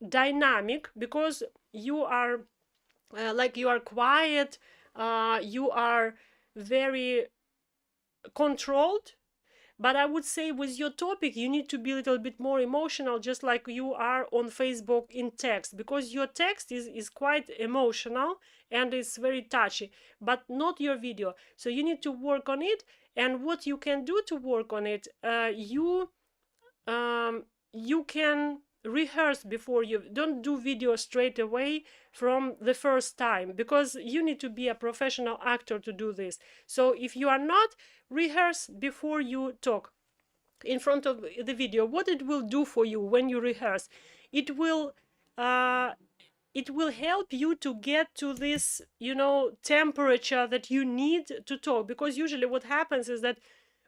dynamic, because you are you are quiet, you are very controlled. But I would say with your topic, you need to be a little bit more emotional, just like you are on Facebook in text, because your text is quite emotional and it's very touchy, but not your video. So you need to work on it. And what you can do to work on it, you can rehearse before. You don't do video straight away from the first time, because you need to be a professional actor to do this. So if you are not, rehearse before you talk in front of the video. What it will do for you when you rehearse, it will help you to get to this, you know, temperature that you need to talk. Because usually what happens is that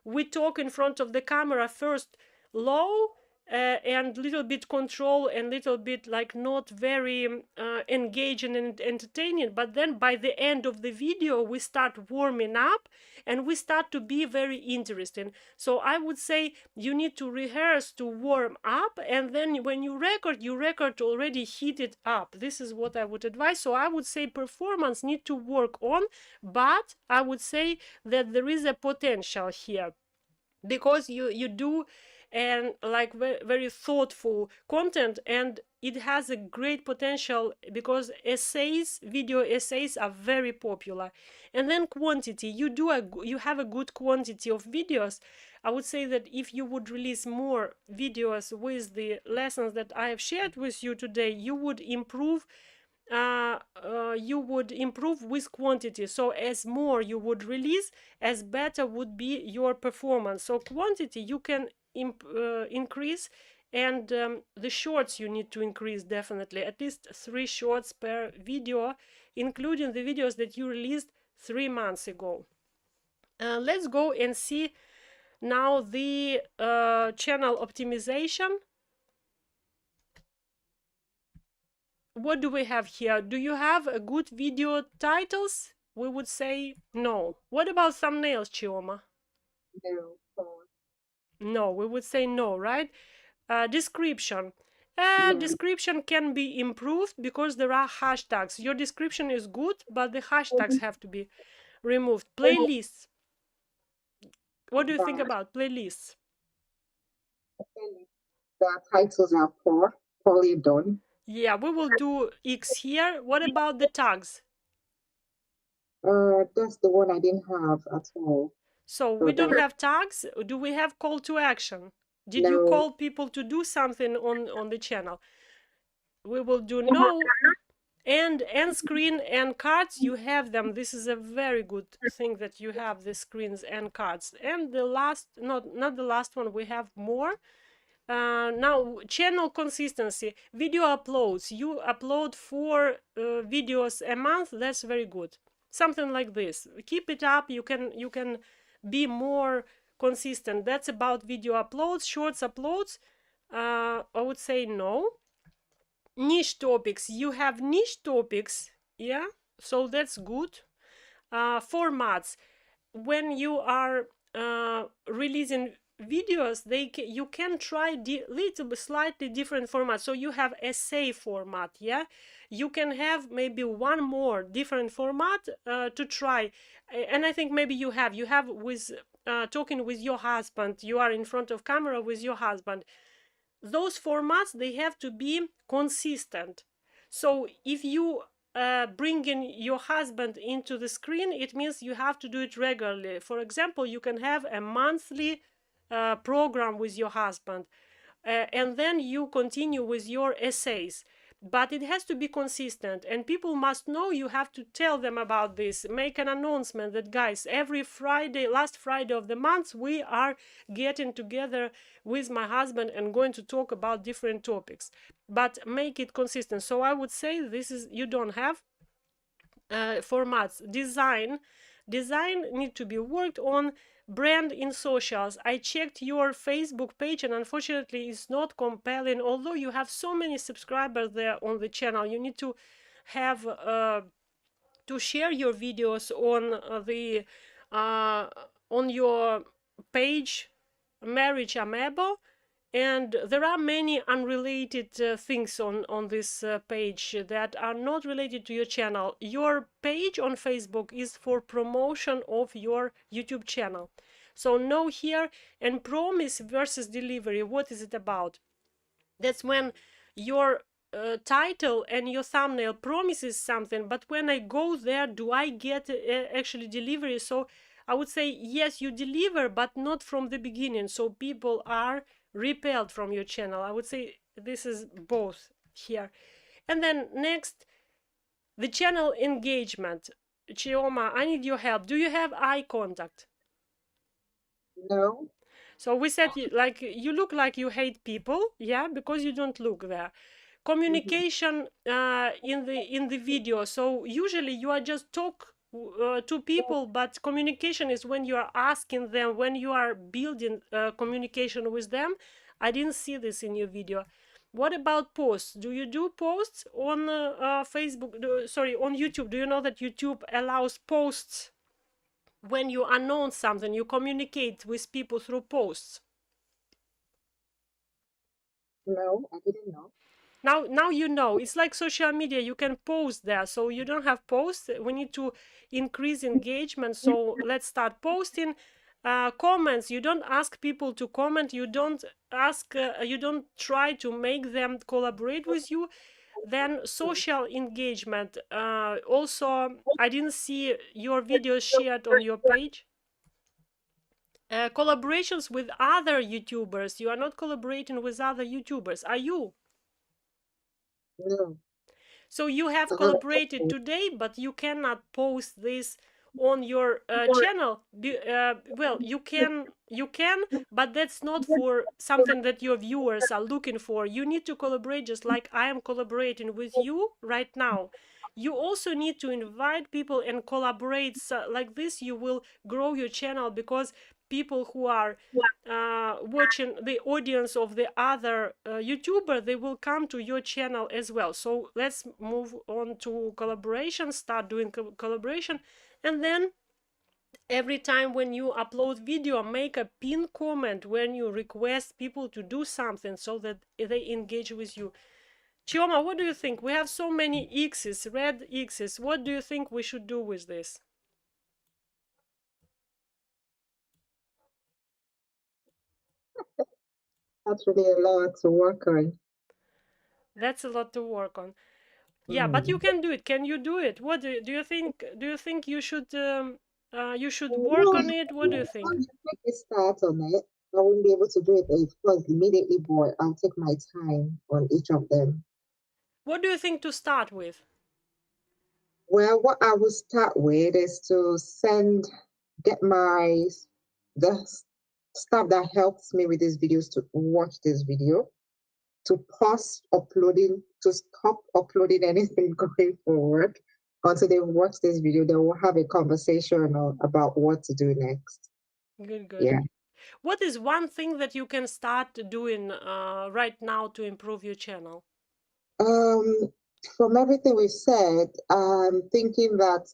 we talk in front of the camera first low, and little bit control and little bit like not very engaging and entertaining. But then by the end of the video, we start warming up and we start to be very interesting. So I would say you need to rehearse to warm up, and then when you record already heated up. This is what I would advise. So I would say performance need to work on, but I would say that there is a potential here, because you do and like very thoughtful content, and it has a great potential, because essays, video essays, are very popular. And then quantity, you have a good quantity of videos. I would say that if you would release more videos with the lessons that I have shared with you today, you would improve with quantity. So as more you would release, as better would be your performance. So quantity you can increase, and the shorts you need to increase definitely, at least 3 shorts per video, including the videos that you released 3 months ago. Let's go and see now the channel optimization. What do we have here? Do you have a good video titles? We would say no. What about thumbnails, Chioma? No. No, we would say no, right? Description. Description can be improved because there are hashtags. Your description is good, but the hashtags have to be removed. Playlists. What do you think about playlists? The titles are poorly done. Yeah, we will do X here. What about the tags? That's the one I didn't have at all. So we don't have tags. Do we have call to action? Did you call people to do something on the channel? We will do no. And end screen and cards, you have them. This is a very good thing that you have the screens and cards. And the last, not the last one, we have more. Now, channel consistency, video uploads. You upload 4 videos a month. That's very good. Something like this. Keep it up. You can be more consistent. That's about video uploads. Shorts uploads, I would say no. Niche topics, you have niche topics, yeah, so that's good. Formats, when you are releasing videos, you can try slightly different formats. So you have essay format, yeah, you can have maybe one more different format to try. And I think maybe you have with talking with your husband, you are in front of camera with your husband. Those formats, they have to be consistent. So if you bringing your husband into the screen, it means you have to do it regularly. For example, you can have a monthly program with your husband, and then you continue with your essays. But it has to be consistent, and people must know. You have to tell them about this, make an announcement that, guys, every Friday, last Friday of the month, we are getting together with my husband and going to talk about different topics, but make it consistent. So I would say this is, you don't have formats. Design need to be worked on. Brand in socials, I checked your Facebook page, and unfortunately it's not compelling. Although you have so many subscribers there on the channel, you need to have to share your videos on the on your page, 𝐚𝐼𝐿N, and there are many unrelated things on this page that are not related to your channel. Your page on Facebook is for promotion of your YouTube channel. So know here. And promise versus delivery, what is it about? That's when your title and your thumbnail promises something, but when I go there, do I get actually delivery? So I would say, yes, you deliver, but not from the beginning. So people are repelled from your channel. I would say this is both here. And then next, the channel engagement. Chioma, I need your help. Do you have eye contact? No. So we said, like, you look like you hate people, yeah, because you don't look there. Communication in the video. So usually you are just talk to people, but communication is when you are asking them, when you are building communication with them. I didn't see this in your video. What about posts? Do you do posts on Facebook? Sorry, on YouTube. Do you know that YouTube allows posts? When you announce something, you communicate with people through posts. No, I didn't know. Now you know. It's like social media. You can post there. So you don't have posts. We need to increase engagement. So let's start posting. Comments. You don't ask people to comment. You don't ask. You don't try to make them collaborate with you. Then social engagement. Also, I didn't see your videos shared on your page. Collaborations with other YouTubers. You are not collaborating with other YouTubers, are you? No. So you have collaborated today, but you cannot post this on your channel. Well, you can, but that's not for something that your viewers are looking for. You need to collaborate just like I am collaborating with you right now. You also need to invite people and collaborate. So like this, you will grow your channel, because people who are watching, the audience of the other YouTuber, they will come to your channel as well. So let's move on to collaboration, start doing collaboration. And then every time when you upload video, make a pinned comment when you request people to do something, so that they engage with you. Chioma, what do you think? We have so many X's, red X's. What do you think we should do with this? That's really a lot to work on. That's a lot to work on. Yeah, but you can do it. Can you do it? What do you think? Do you think you should work No, on it? What do you think? once you take a start on it, I won't be able to do it, of course, immediately, but I'll take my time on each of them. What do you think to start with? Well, what I will start with is to get the staff that helps me with these videos to watch this video, to pause uploading, to stop uploading anything going forward until they watch this video. They will have a conversation about what to do next. Good, good. Yeah. What is one thing that you can start doing right now to improve your channel? From everything we've said, I'm thinking that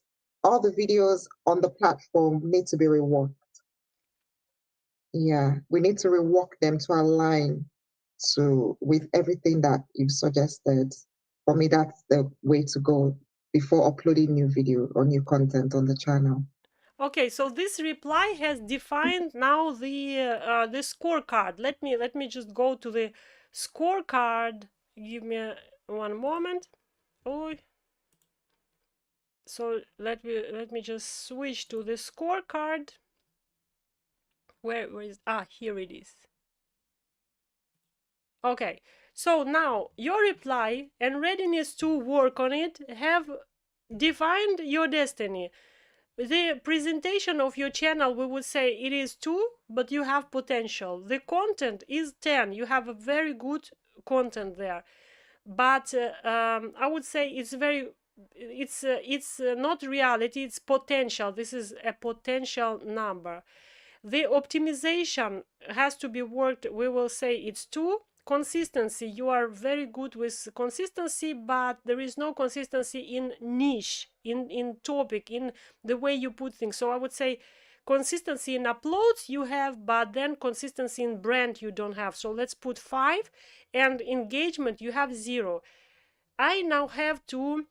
all the videos on the platform need to be reworked. Yeah, we need to rework them to align with everything that you've suggested. For me, that's the way to go before uploading new video or new content on the channel. Okay, so this reply has defined now the scorecard. Let me just go to the scorecard. Give me one moment. Oh, So let me just switch to the scorecard. Where is, here it is. Okay, so now your reply and readiness to work on it have defined your destiny. The presentation of your channel, we would say it is 2, but you have potential. The content is 10. You have a very good content there. But I would say it's not reality, it's potential. This is a potential number. The optimization has to be worked. We will say it's 2. Consistency, you are very good with consistency, but there is no consistency in niche, in topic, in the way you put things. So I would say consistency in uploads you have, but then consistency in brand you don't have. So let's put 5. And engagement you have 0. I now have to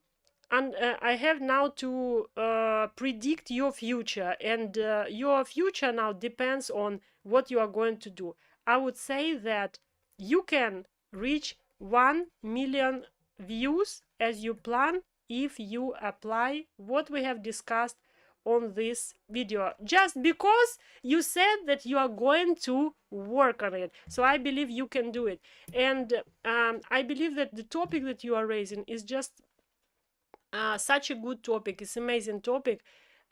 predict your future, and your future now depends on what you are going to do. I would say that you can reach 1 million views as you plan if you apply what we have discussed on this video, just because you said that you are going to work on it. So I believe you can do it, and I believe that the topic that you are raising is just such a good topic. It's an amazing topic.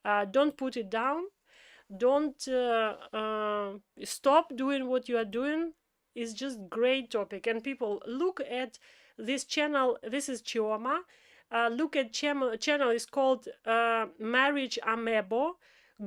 Don't put it down. Don't stop doing what you are doing. It's just great topic. And people, look at this channel. This is 𝐸𝐴. Look at channel is called Marriage Amebo.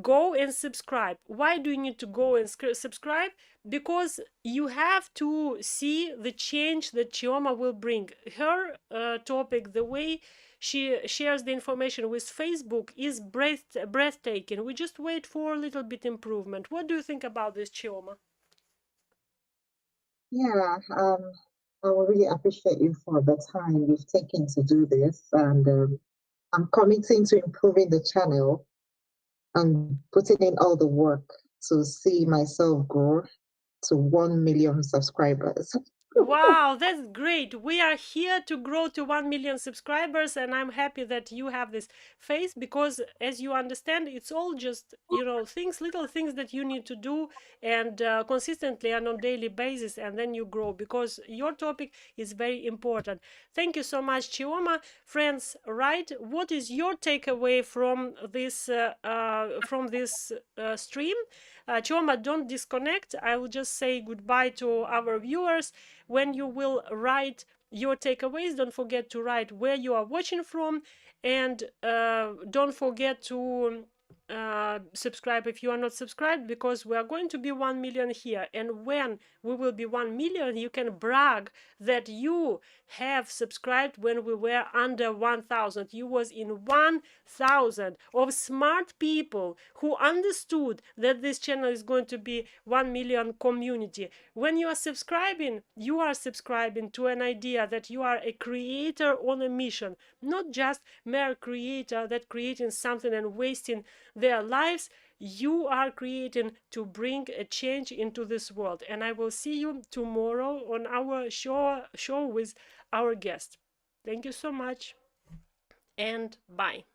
Go and subscribe. Why do you need to go and subscribe? Because you have to see the change that 𝐸𝐴 will bring. Her topic, the way she shares the information with Facebook, is breathtaking. We just wait for a little bit improvement. What do you think about this, 𝐸𝐴? Yeah, I would really appreciate you for the time you've taken to do this, and I'm committing to improving the channel and putting in all the work to see myself grow to 1 million subscribers. Wow, that's great. We are here to grow to 1 million subscribers, and I'm happy that you have this faith, because as you understand, it's all just, little things that you need to do, and consistently and on daily basis, and then you grow, because your topic is very important. Thank you so much, 𝐸𝐴. Friends, right? What is your takeaway from this stream? 𝐸𝐴, don't disconnect. I will just say goodbye to our viewers. When you will write your takeaways, don't forget to write where you are watching from, and don't forget to subscribe if you are not subscribed, because we are going to be 1 million here, and when we will be 1 million, you can brag that you have subscribed when we were under 1,000. You was in 1,000 of smart people who understood that this channel is going to be 1 million community. When you are subscribing to an idea that you are a creator on a mission, not just mere creator that creating something and wasting their lives. You are creating to bring a change into this world. And I will see you tomorrow on our show with our guest. Thank you so much, and bye.